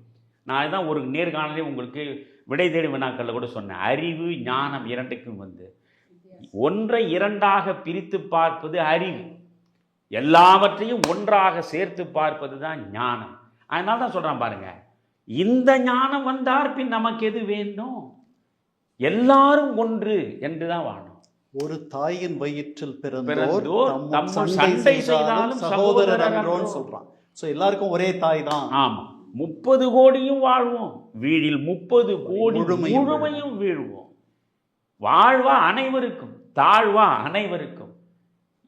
[SPEAKER 2] நான் தான் ஒரு நேர்காணலே உங்களுக்கு விடை தேடி வினாக்களில் கூட சொன்னேன். அறிவு ஞானம் இரண்டுக்கும் ஒன்றை இரண்டாக பிரித்து பார்ப்பது அறிவு, எல்லாவற்றையும் ஒன்றாக சேர்த்து பார்ப்பது தான் ஞானம். அதனால தான் சொல்றான் பாருங்க, இந்த ஞானம் வந்தார் பின் நமக்கு எது வேண்டும், எல்லாரும் ஒன்று என்றுதான் வாழும்.
[SPEAKER 3] ஒரு தாயின் வயிற்றில் பிறந்தோர்
[SPEAKER 2] சண்டை செய்தாலும்
[SPEAKER 3] சகோதரர் என்றோன்னு சொல்றான். சோ எல்லாருக்கும் ஒரே தாய் தான்.
[SPEAKER 2] ஆமா, 30 கோடியும் வாழ்வோம், வீழில் 30 கோடி முழுமையும் வீழ்வோம். வாழ்வா அனைவருக்கும், தாழ்வா அனைவருக்கும்.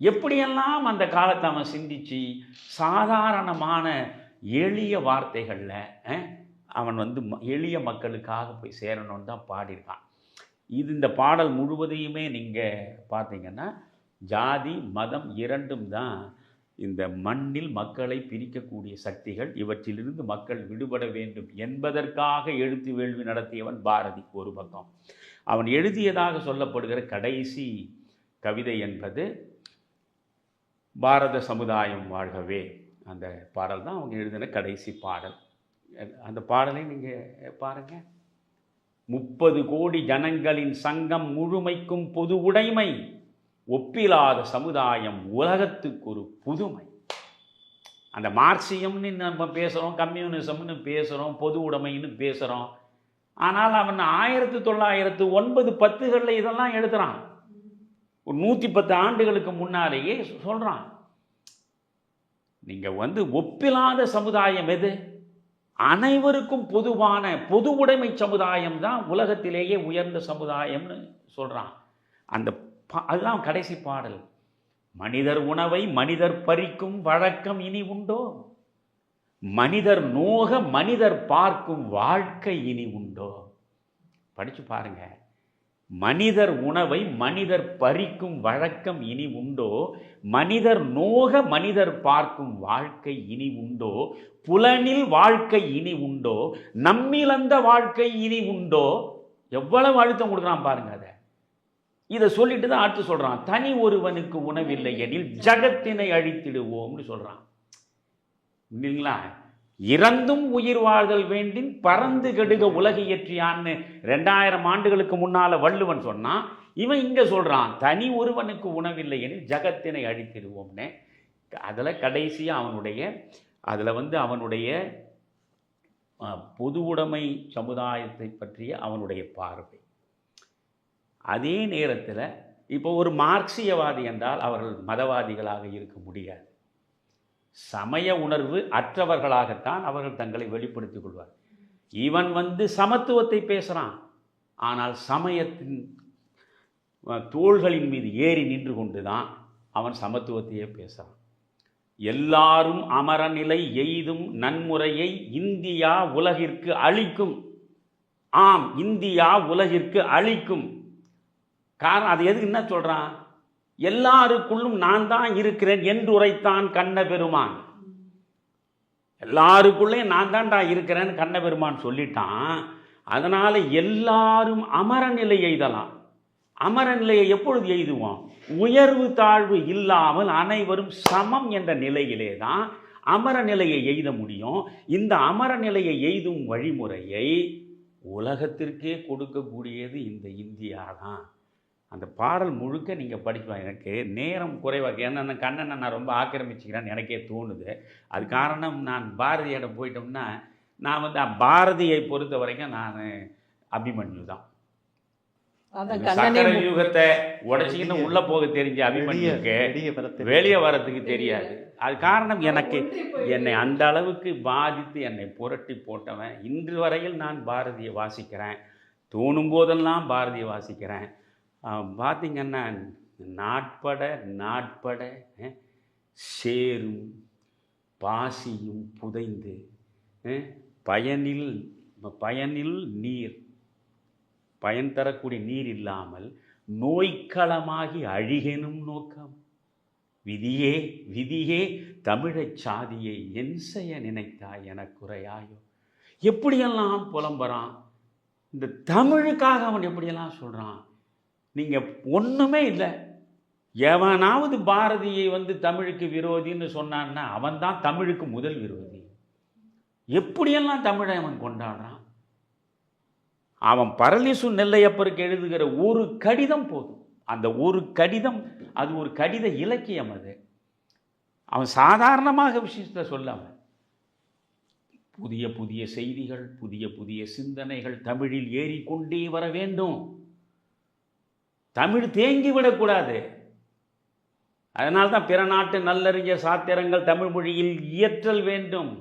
[SPEAKER 2] எப்படியெல்லாம் அந்த காலத்தை அவன் சிந்திச்சு சாதாரணமான எளிய வார்த்தைகளில் அவன் எளிய மக்களுக்காக போய் சேரணும்னு தான் பாடியிருக்கான். இந்த பாடல் முழுவதையுமே நீங்கள் பார்த்தீங்கன்னா ஜாதி மதம் இரண்டும் தான் இந்த மண்ணில் மக்களை பிரிக்கக்கூடிய சக்திகள். இவற்றிலிருந்து மக்கள் விடுபட வேண்டும் என்பதற்காக எழுத்து வேள்வி நடத்தியவன் பாரதி ஒரு பக்கம். அவன் எழுதியதாக சொல்லப்படுகிற கடைசி கவிதை என்பது பாரத சமுதாயம் வாழ்கவே. அந்த பாடல் தான் அவங்க எழுதின கடைசி பாடல். அந்த பாடலை நீங்கள் பாருங்கள். 30 கோடி ஜனங்களின் சங்கம் முழுமைக்கும் பொது உடைமை, ஒப்பிலாத சமுதாயம் உலகத்துக்கு ஒரு புதுமை. அந்த மார்க்சியம்னு நம்ம பேசுகிறோம், கம்யூனிசம்னு பேசுகிறோம், பொது உடைமைன்னு பேசுகிறோம். ஆனால் அவன் 1909-10 இதெல்லாம் எழுதுகிறான். ஒரு 110 ஆண்டுகளுக்கு முன்னாலேயே சொல்கிறான். நீங்கள் ஒப்பிலாத சமுதாயம் எது? அனைவருக்கும் பொதுவான பொது உடைமை சமுதாயம் தான் உலகத்திலேயே உயர்ந்த சமுதாயம்னு சொல்கிறான். அதுதான் கடைசி பாடல். மனிதர் உணவை மனிதர் பறிக்கும் வழக்கம் இனி உண்டோ, மனிதர் நோக மனிதர் பார்க்கும் வாழ்க்கை இனி உண்டோ. படிச்சு பாருங்க. மனிதர் உணவை மனிதர் பறிக்கும் வழக்கம் இனி உண்டோ, மனிதர் நோக மனிதர் பார்க்கும் வாழ்க்கை இனி உண்டோ, புலனில் வாழ்க்கை இனி உண்டோ, நம்மிழந்த வாழ்க்கை இனி உண்டோ. எவ்வளவு அழுத்தம் கொடுக்குறான் பாருங்க. இதை சொல்லிட்டு தான் அடுத்து சொல்றான், தனி ஒருவனுக்கு உணவில்லை எனில் ஜகத்தினை அழித்திடுவோம்னு சொல்றான். இல்லைங்களா? இறந்தும் உயிர் வாழ்தல் வேண்டின் பறந்து கெடுக உலகை இயற்றியான்னு 2000 ஆண்டுகளுக்கு முன்னால வள்ளுவன் சொன்னான். இவன் இங்க சொல்றான், தனி ஒருவனுக்கு உணவில்லை எனில் ஜகத்தினை அழித்திடுவோம்னு. அதுல கடைசியா அவனுடைய பொது உடைமை சமுதாயத்தை பற்றிய அவனுடைய பார்வை. அதே நேரத்தில் இப்போ ஒரு மார்க்சியவாதி என்றால் அவர்கள் மதவாதிகளாக இருக்க முடியாது. சமய உணர்வு அற்றவர்களாகத்தான் அவர்கள் தங்களை வெளிப்படுத்திக் கொள்வார். இவன் சமத்துவத்தை பேசுகிறான், ஆனால் சமயத்தின் தோள்களின் மீது ஏறி நின்று கொண்டு தான் அவன் சமத்துவத்தையே பேசுகிறான். எல்லாரும் அமரநிலை எய்தும் நன்முறையை இந்தியா உலகிற்கு அளிக்கும். ஆம், இந்தியா உலகிற்கு அளிக்கும். காரணம் அது எதுக்கு என்ன சொல்றான்? எல்லாருக்குள்ளும் நான் தான் இருக்கிறேன் என்று உரைத்தான் கண்ண பெருமான். எல்லாருக்குள்ளே நான் தான்டா இருக்கிறேன்னு கண்ண பெருமான் சொல்லிட்டான். அதனால எல்லாரும் அமர நிலை எய்தலாம். அமர நிலையை எப்பொழுது எய்துவோம்? உயர்வு தாழ்வு இல்லாமல் அனைவரும் சமம் என்ற நிலையிலே தான் அமர நிலையை எய்த முடியும். இந்த அமர நிலையை எய்தும் வழிமுறையை உலகத்திற்கே கொடுக்கக்கூடியது இந்த இந்தியா தான். அந்த பாடல் முழுக்க நீங்கள் படிக்கலாம். எனக்கு நேரம் குறைவாக, ஏன்னா கண்ணனை நான் ரொம்ப ஆக்கிரமிச்சுக்கிறேன்னு எனக்கே தோணுது. அது காரணம், நான் பாரதியிடம் போயிட்டோம்னா நான் வந்து பாரதியை பொறுத்த வரைக்கும் நான் அபிமன்யு தான். சக்கர யுகத்தை உடைச்சிக்கின்னு உள்ள போக தெரிஞ்ச அபிமன்யுக்கு வெளியே வரத்துக்கு தெரியாது. அது காரணம், எனக்கு என்னை அந்த அளவுக்கு பாதித்து என்னை புரட்டி போட்டவன். இன்று வரையில் நான் பாரதியை வாசிக்கிறேன், தோணும் போதெல்லாம் பாரதியை வாசிக்கிறேன். பார்த்திங்கன்னா நாட்பட சேரும் பாசியும் புதைந்து பயனில் நீர், பயன் தரக்கூடிய நீர் இல்லாமல் நோய்க்களமாகி அழிகெனும் நோக்கம். விதியே தமிழைச் சாதியை என் செய்ய நினைத்தாய் எனக்குறையாயோ. எப்படியெல்லாம் புலம்புறான் இந்த தமிழுக்காக. அவன் எப்படியெல்லாம் சொல்கிறான். நீங்கள் ஒன்றுமே இல்லை. எவனாவது பாரதியை வந்து தமிழுக்கு விரோதின்னு சொன்னான்னா அவன் தான் தமிழுக்கு முதல் விரோதி. எப்படியெல்லாம் தமிழை அவன் கொண்டாடுறான். அவன் பரலிசு நெல்லையப்பருக்கு எழுதுகிற ஒரு கடிதம் போதும். அந்த ஒரு கடிதம், அது ஒரு கடித இலக்கியம். அது அவன் சாதாரணமாக விஷயத்தை சொல்லாம புதிய புதிய செய்திகள், புதிய புதிய சிந்தனைகள் தமிழில் ஏறிக்கொண்டே வர வேண்டும். தமிழ் தேங்கிவிடக்கூடாது. அதனால்தான் பிற நாட்டு நல்லறிஞர் சாத்திரங்கள் தமிழ் மொழியில் இயற்றல் வேண்டும்.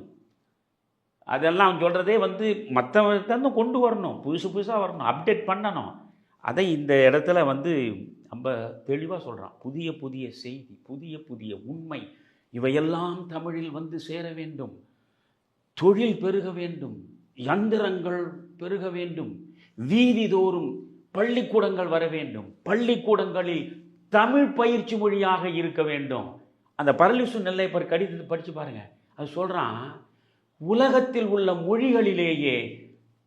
[SPEAKER 2] அதெல்லாம் அவன் சொல்கிறதே வந்து மற்றவர்கிட்ட கொண்டு வரணும், புதுசாக வரணும், அப்டேட் பண்ணணும். அதை இந்த இடத்துல வந்து ரொம்ப தெளிவாக சொல்கிறான். புதிய புதிய செய்தி, புதிய புதிய உண்மை, இவையெல்லாம் தமிழில் வந்து சேர வேண்டும். தொழில் பெருக வேண்டும், யந்திரங்கள் பெருக வேண்டும், வீதிதோறும் பள்ளிக்கூடங்கள் வர வேண்டும், பள்ளிக்கூடங்களில் தமிழ் பயிற்சி மொழியாக இருக்க வேண்டும். அந்த பரலிசு நெல்லையப்பர் கடிதத்தை படித்து பாருங்கள். அது சொல்கிறான், உலகத்தில் உள்ள மொழிகளிலேயே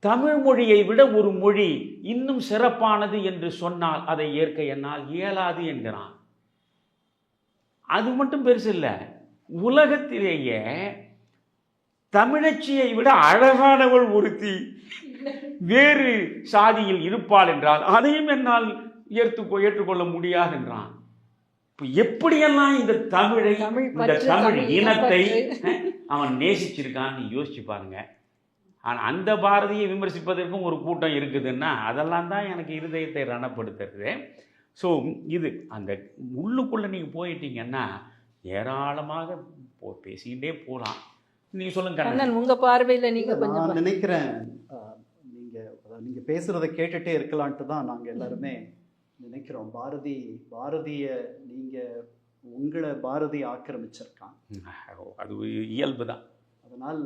[SPEAKER 2] தமிழ் மொழியை விட ஒரு மொழி இன்னும் சிறப்பானது என்று சொன்னால் அதை ஏற்க என்னால் இயலாது என்கிறான். அது மட்டும் பெருசு இல்லை, உலகத்திலேயே தமிழச்சியை விட அழகானவள் ஒருத்தி வேறு சாதியில் இருப்பாள் என்றால் அதையும் என்னால் ஏற்றுக்கொள்ள முடியாது என்றான். எப்படியெல்லாம் இந்த தமிழை, இந்த தமிழ் இனத்தை அவன் நேசிச்சிருக்கான்னு யோசிச்சு பாருங்க. ஆனால் அந்த பாரதியை விமர்சிப்பதற்கும் ஒரு கூட்டம் இருக்குதுன்னா அதெல்லாம் தான் எனக்கு இருதயத்தை ரணப்படுத்துறது. ஸோ இது அந்த உள்ளுக்குள்ளே நீங்கள் போயிட்டீங்கன்னா ஏராளமாக பேசிக்கிட்டே போகலாம். நீங்கள் சொல்லுங்க கண்ணன்,
[SPEAKER 4] உங்கள் பார்வையில் நீங்கள் கொஞ்சம்.
[SPEAKER 3] நான் நினைக்கிறேன் நீங்கள் பேசுகிறத கேட்டுகிட்டே இருக்கலான்ட்டு தான் நாங்கள் எல்லாருமே நினைக்கிறோம். பாரதியை நீங்கள் உங்களை பாரதி ஆக்கிரமிச்சிருக்கான்,
[SPEAKER 2] அது இயல்பு தான்.
[SPEAKER 3] அதனால்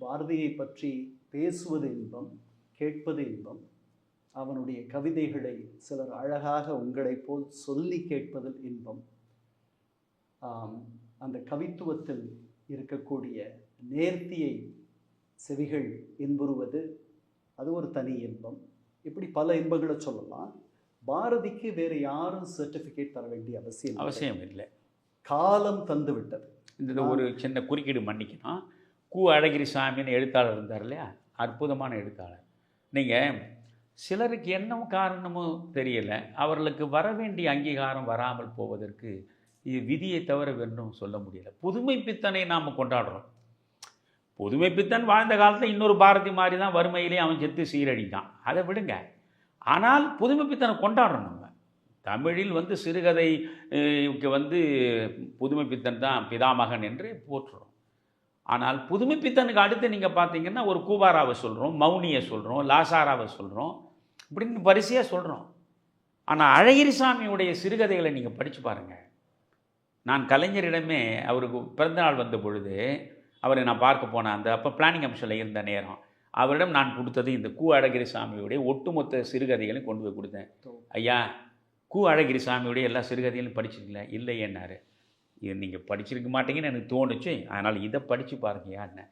[SPEAKER 3] பாரதியை பற்றி பேசுவது இன்பம், கேட்பது இன்பம். அவனுடைய கவிதைகளை சிலர் அழகாக உங்களை போல் சொல்லி கேட்பதில் இன்பம். அந்த கவித்துவத்தில் இருக்கக்கூடிய நேர்த்தியை செவிகள் இன்புறுவது, அது ஒரு தனி இன்பம். இப்படி பல இன்பங்களை சொல்லலாம். பாரதிக்கு வேறு யாரும் சர்டிஃபிகேட் தர வேண்டிய அவசியம் இல்லை. காலம் தந்து விட்டது.
[SPEAKER 2] இந்த ஒரு சின்ன குறுக்கீடு மன்னிக்கணும். கு அழகிரிசாமின்னு எழுத்தாளர் இருந்தார் இல்லையா, அற்புதமான எழுத்தாளர். நீங்கள் சிலருக்கு என்ன காரணமோ தெரியல, அவர்களுக்கு வர வேண்டிய அங்கீகாரம் வராமல் போவதற்கு இது விதியை தவிர வேணும் சொல்ல முடியல. புதுமை பித்தனை நாம் கொண்டாடுறோம். புதுமை பித்தன் வாழ்ந்த காலத்தில் இன்னொரு பாரதி மாதிரி தான் வறுமையிலே அவன் செத்து சீரழித்தான், அதை விடுங்க. ஆனால் புதுமை பித்தனை கொண்டாடுறோம். நம்ம தமிழில் வந்து சிறுகதைக்கு வந்து புதுமை பித்தன் தான் பிதாமகன் என்று போற்றுறோம். ஆனால் புதுமை பித்தனுக்கு அடுத்து நீங்கள் பார்த்தீங்கன்னா ஒரு கூபாராவை சொல்கிறோம், மௌனியை சொல்கிறோம், லாசாராவை சொல்கிறோம், இப்படின்னு வரிசையாக சொல்கிறோம். ஆனால் அழகிரிசாமியுடைய சிறுகதைகளை நீங்கள் படித்து பாருங்கள். நான் கலைஞரிடமே அவருக்கு பிறந்தநாள் வந்த பொழுது அவரை நான் பார்க்க போனேன். அந்த அப்போ பிளானிங் அம்சத்தில் இருந்த நேரம் அவரிடம் நான் கொடுத்தது இந்த கு அழகிரிசாமியுடைய ஒட்டுமொத்த சிறுகதைகளையும் கொண்டு போய் கொடுத்தேன். ஐயா, கு அழகிரிசாமியுடைய எல்லா சிறுகதைகளையும் படிச்சிருக்கீங்களா? இல்லை என்னார். இது நீங்கள் படிச்சிருக்க மாட்டீங்கன்னு எனக்கு தோணுச்சு, அதனால் இதை படித்து பாருங்க யாருன்னு.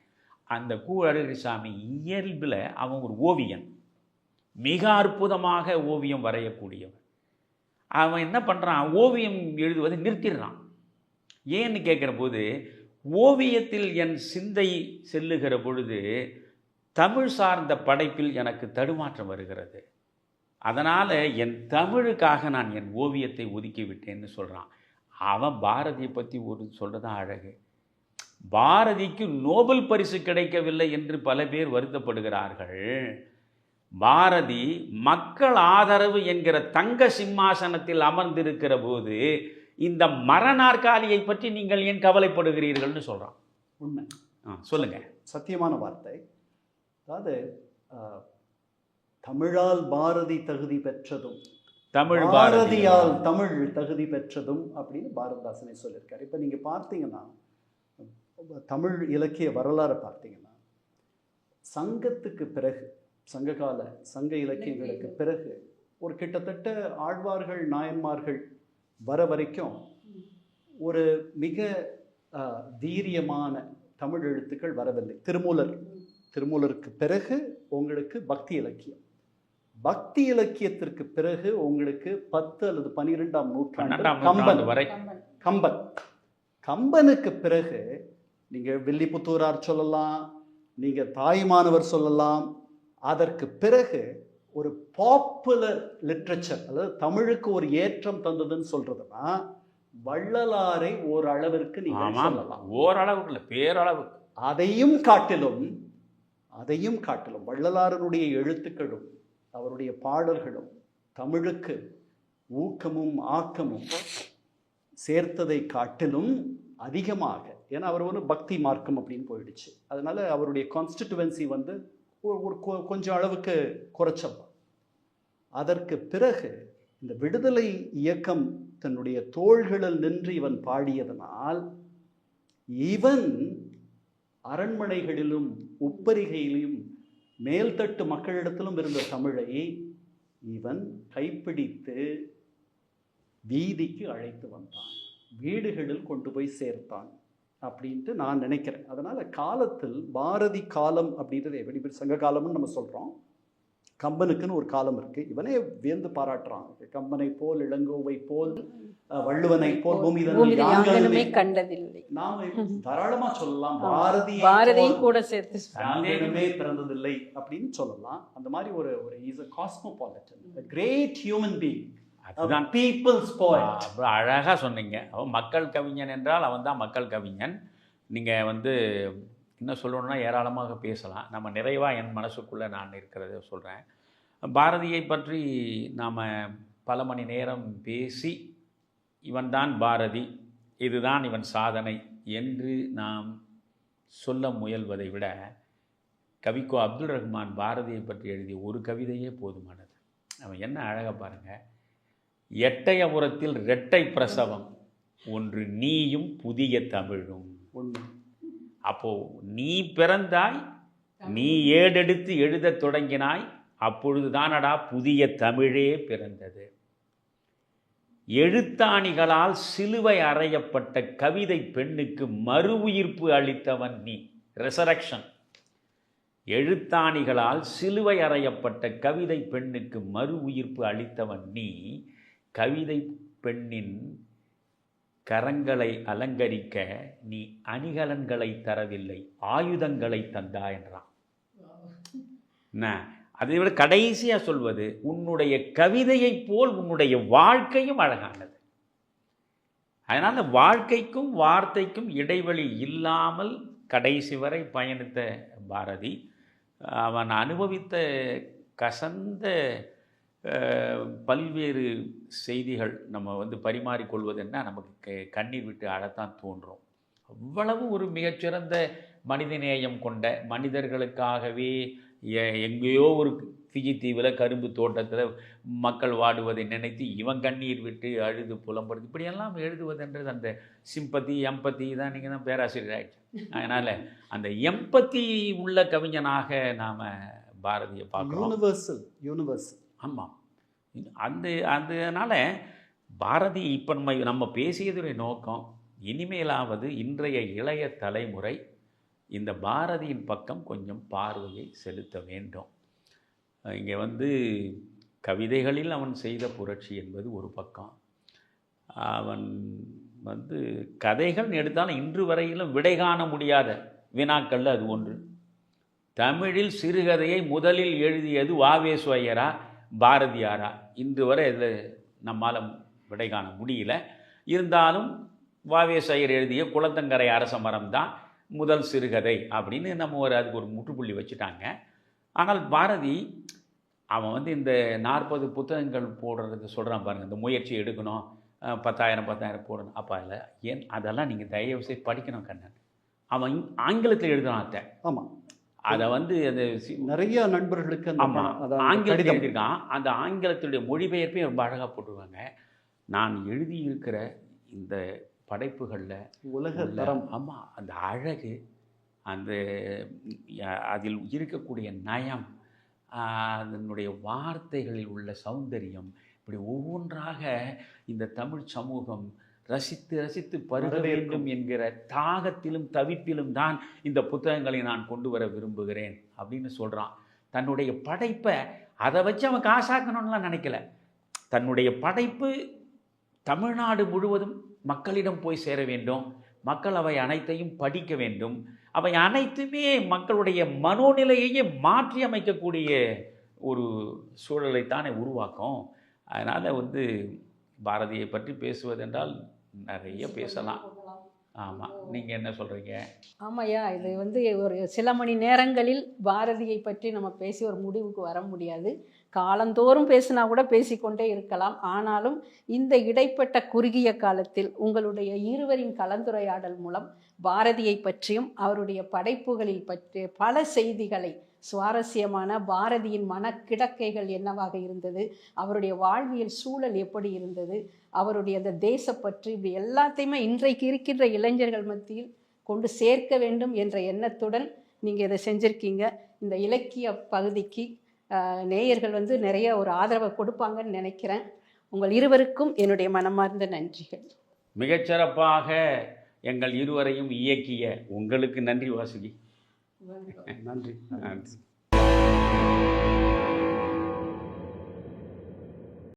[SPEAKER 2] அந்த கு அழகிரிசாமி இயல்பில் அவன் ஒரு ஓவியன், மிக அற்புதமாக ஓவியம் வரையக்கூடியவன். அவன் என்ன பண்ணுறான், ஓவியம் எழுதுவதை நிறுத்திடுறான். ஏன்னு கேட்குற போது, ஓவியத்தில் என் சிந்தை செல்லுகிற பொழுது தமிழ் சார்ந்த படைப்பில் எனக்கு தடுமாற்றம் வருகிறது. அதனால் என் தமிழுக்காக நான் என் ஓவியத்தை ஒதுக்கி விட்டேன்னு சொல்கிறான். அவன் பாரதியை பற்றி ஒரு சொல்கிறதான் அழகு. பாரதிக்கு நோபல் பரிசு கிடைக்கவில்லை என்று பல பேர் வருத்தப்படுகிறார்கள். பாரதி மக்கள் ஆதரவு என்கிற தங்க சிம்மாசனத்தில் அமர்ந்திருக்கிற போது இந்த மரநாற்காலியை பற்றி நீங்கள் ஏன் கவலைப்படுகிறீர்கள்னு சொல்கிறான்.
[SPEAKER 3] உண்மை.
[SPEAKER 2] சொல்லுங்க.
[SPEAKER 3] சத்தியமான வார்த்தை. அதாவது தமிழால் பாரதி தகுதி பெற்றதும் பாரதியால் தமிழ் தகுதி பெற்றதும் அப்படின்னு பாரதிதாசனை சொல்லியிருக்காரு. இப்போ நீங்கள் பார்த்தீங்கன்னா தமிழ் இலக்கிய வரலாறு பார்த்தீங்கன்னா சங்கத்துக்கு பிறகு, சங்ககால சங்க இலக்கியங்களுக்கு பிறகு ஒரு கிட்டத்தட்ட ஆழ்வார்கள் நாயன்மார்கள் வர வரைக்கும் ஒரு மிக வீரியமான தமிழ் எழுத்துக்கள் வரவில்லை. திருமூலருக்கு பிறகு உங்களுக்கு பக்தி இலக்கியம், பக்தி இலக்கியத்திற்கு பிறகு உங்களுக்கு 10 அல்லது 12ஆம் நூற்றாண்டு கம்பனுக்கு பிறகு நீங்கள் வில்லிபுத்தூரார் சொல்லலாம், நீங்கள் தாயுமானவர் சொல்லலாம். அதற்கு பிறகு ஒரு பாப்புலர் லிட்ரேச்சர், அதாவது தமிழுக்கு ஒரு ஏற்றம் தந்ததுன்னு சொல்றதுன்னா வள்ளலாரை ஓரளவிற்கு நீங்கள் சொல்லலாம்.
[SPEAKER 2] ஓரளவுக்கு இல்லை, பேரளவுக்கு.
[SPEAKER 3] அதையும் காட்டிலும் வள்ளலாரனுடைய எழுத்துக்களும் அவருடைய பாடல்களும் தமிழுக்கு ஊக்கமும் ஆக்கமும் சேர்த்ததை காட்டிலும் அதிகமாக, ஏன்னா அவர் ஒரு பக்தி மார்க்கம் அப்படின்னு போயிடுச்சு. அதனால அவருடைய கான்ஸ்டிடுவன்சி வந்து ஒரு கொஞ்சம் அளவுக்கு குறைச்சலாம். அதற்கு பிறகு இந்த விடுதலை இயக்கம் தன்னுடைய தோள்களில் நின்று இவன் பாடியதனால் இவன் அரண்மனைகளிலும் உப்பரிகையிலும் மேல்தட்டு மக்களிடத்திலும் இருந்த தமிழை இவன் கைப்பிடித்து வீதிக்கு அழைத்து வந்தான், வீடுகளில் கொண்டு போய் சேர்த்தான் அப்படின்ட்டு நான் நினைக்கிறேன். அதனால் காலத்தில் பாரதி காலம் அப்படின்றது எப்படி சங்க காலம்னு நம்ம சொல்கிறோம், கம்பனுக்குன்னு ஒரு காலம் இருக்குது. இவனே வியந்து பாராட்டுறான், கம்பனை போல் இளங்கோவை போல் வள்ளுவனை போல் பூமி
[SPEAKER 4] கண்டதில்லை.
[SPEAKER 3] நாம தாராளமா சொல்லலாம்
[SPEAKER 4] பாரதியும் கூட சேர்த்து
[SPEAKER 3] பிறந்ததில்லை அப்படின்னு சொல்லலாம். அந்த மாதிரி ஒரு is a cosmopolitan, a great human being,
[SPEAKER 2] அதுதான்
[SPEAKER 3] people's poet.
[SPEAKER 2] அழகாக சொன்னீங்க. அவன் மக்கள் கவிஞன் என்றால் அவன் தான் மக்கள் கவிஞன். நீங்கள் வந்து இன்னும் சொல்லணும்னா ஏராளமாக பேசலாம். நம்ம நிறைவாக என் மனசுக்குள்ளே நான் இருக்கிறத சொல்கிறேன். பாரதியை பற்றி நாம் பல மணி நேரம் பேசி இவன்தான் பாரதி, இதுதான் இவன் சாதனை என்று நாம் சொல்ல முயல்வதை விட கவிக்கோ அப்துல் ரஹ்மான் பாரதியை பற்றி எழுதிய ஒரு கவிதையே போதுமானது. அவன் என்ன அழகாக பாருங்கள். எட்டயபுரத்தில் இரட்டை பிரசவம், ஒன்று நீயும் புதிய தமிழும். அப்போ நீ பிறந்தாய், நீ ஏடெடுத்து எழுதத் தொடங்கினாய், அப்பொழுது தானடா புதிய தமிழே பிறந்தது. எழுத்தாணிகளால் சிலுவை அறையப்பட்ட கவிதை பெண்ணுக்கு மறு உயிர்ப்பு அளித்தவன் நீ. ரெசரக்ஷன். எழுத்தாணிகளால் சிலுவை அறையப்பட்ட கவிதை பெண்ணுக்கு மறு உயிர்ப்பு அளித்தவன் நீ. கவிதை பெண்ணின் கரங்களை அலங்கரிக்க நீ அணிகலன்களை தரவில்லை, ஆயுதங்களை தந்தா என்றான். அதை விட கடைசியாக சொல்வது, உன்னுடைய கவிதையைப் போல் உன்னுடைய வாழ்க்கையும் அழகானது. அதனால் வாழ்க்கைக்கும் வார்த்தைக்கும் இடைவெளி இல்லாமல் கடைசி வரை பயணித்த பாரதி, அவன் அனுபவித்த கசந்த பல்வேறு செய்திகள் நம்ம வந்து பரிமாறிக்கொள்வதுன்னா நமக்கு கண்ணீர் விட்டு அழத்தான் தோன்றும். அவ்வளவு ஒரு மிகச்சிறந்த மனிதநேயம் கொண்ட, மனிதர்களுக்காகவே எங்கேயோ ஒரு ஃபிஜி தீவில் கரும்பு தோட்டத்தில் மக்கள் வாடுவதை நினைத்து இவன் கண்ணீர் விட்டு அழுது புலம்புறது, இப்படியெல்லாம் எழுதுவதுன்றது அந்த சிம்பத்தி எம்பத்தி தான். நீங்கள் தான் பேராசிரியர் ஆகிடுச்சு. அதனால் அந்த எம்பத்தி உள்ள கவிஞனாக நாம் பாரதியை பார்க்குறோம்.
[SPEAKER 3] யூனிவர்சல்.
[SPEAKER 2] ஆமாம். அதனால் பாரதி இப்போ நம்ம பேசியதுடைய நோக்கம், இனிமேலாவது இன்றைய இளைய தலைமுறை இந்த பாரதியின் பக்கம் கொஞ்சம் பார்வையை செலுத்த வேண்டும். இங்கே வந்து கவிதைகளில் அவன் செய்த புரட்சி என்பது ஒரு பக்கம். அவன் கதைகள் எடுத்தாலும் இன்று வரையிலும் விடை காண முடியாத வினாக்கள் அது ஒன்று. தமிழில் சிறுகதையை முதலில் எழுதியது வாவேசு ஐயரா பாரதியாரா? இன்று வரை இதில் நம்மால் விடை காண முடியல. இருந்தாலும் வாவேசு ஐயர் எழுதிய குளத்தங்கரை அரச மரம் தான் முதல் சிறுகதை அப்படின்னு நம்ம அதுக்கு ஒரு முற்றுப்புள்ளி வச்சுட்டாங்க. ஆனால் பாரதி அவன் இந்த 40 புத்தகங்கள் போடுறது சொல்கிறான் பாருங்கள், இந்த முயற்சி எடுக்கணும், 10,000 போடணும். அப்போ அதில் ஏன் அதெல்லாம் நீங்கள் தயவு செய்து படிக்கணும் கண்ணன். அவன் ஆங்கிலத்தில் எழுதுனான் அத்தை.
[SPEAKER 3] ஆமாம்,
[SPEAKER 2] அதை அது
[SPEAKER 3] நிறைய நண்பர்களுக்கு
[SPEAKER 2] ஆங்கிலத்தில் எழுதியிருக்கான். அந்த ஆங்கிலத்துடைய மொழிபெயர்ப்பையும் ரொம்ப அழகாக போட்டுருவாங்க. நான் எழுதியிருக்கிற இந்த படைப்புகளில்
[SPEAKER 3] உலக தரம்,
[SPEAKER 2] ஆமாம், அந்த அழகு, அந்த அதில் இருக்கக்கூடிய நயம், அதனுடைய வார்த்தைகளில் உள்ள சௌந்தரியம், இப்படி ஒவ்வொன்றாக இந்த தமிழ் சமூகம் ரசித்து ரசித்து பருக வேண்டும் என்கிற தாகத்திலும் தவிப்பிலும் தான் இந்த புத்தகங்களை நான் கொண்டு வர விரும்புகிறேன் அப்படின்னு சொல்கிறான். தன்னுடைய படைப்பை அதை வச்சு அவன் காசாக்கணும்லாம் நினைக்கல. தன்னுடைய படைப்பு தமிழ்நாடு முழுவதும் மக்களிடம் போய் சேர வேண்டும், மக்கள் அவை அனைத்தையும் படிக்க வேண்டும், அவை அனைத்துமே மக்களுடைய மனோநிலையையே மாற்றி அமைக்கக்கூடிய ஒரு சூழலைத்தானே உருவாக்கும். அதனால் பாரதியை பற்றி பேசுவதென்றால் நிறைய பேசலாம். ஆமாம், நீங்கள் என்ன சொல்கிறீங்க?
[SPEAKER 4] ஆமாய்யா, இது ஒரு சில மணி நேரங்களில் பாரதியை பற்றி நம்ம பேசி ஒரு முடிவுக்கு வர முடியாது. காலந்தோறும் பேசினா கூட பேசிக்கொண்டே இருக்கலாம். ஆனாலும் இந்த இடைப்பட்ட குறுகிய காலத்தில் உங்களுடைய இருவரின் கலந்துரையாடல் மூலம் பாரதியை பற்றியும் அவருடைய படைப்புகளில் பற்றிய பல செய்திகளை, சுவாரஸ்யமான பாரதியின் மனக்கிடக்கைகள் என்னவாக இருந்தது, அவருடைய வாழ்வியல் சூழல் எப்படி இருந்தது, அவருடைய அந்த தேசப்பற்று, இப்படி எல்லாத்தையுமே இன்றைக்கு இருக்கின்ற இளைஞர்கள் மத்தியில் கொண்டு சேர்க்க வேண்டும் என்ற எண்ணத்துடன் நீங்கள் இதை செஞ்சுருக்கீங்க. இந்த இலக்கிய பகுதிக்கு நேயர்கள் நிறைய ஒரு ஆதரவை கொடுப்பாங்கன்னு நினைக்கிறேன். உங்கள் இருவருக்கும் என்னுடைய மனமார்ந்த நன்றிகள்.
[SPEAKER 2] மிகச்சிறப்பாக எங்கள் இருவரையும் இயக்கிய உங்களுக்கு நன்றி வாசுகி.
[SPEAKER 3] நன்றி.
[SPEAKER 2] நன்றி.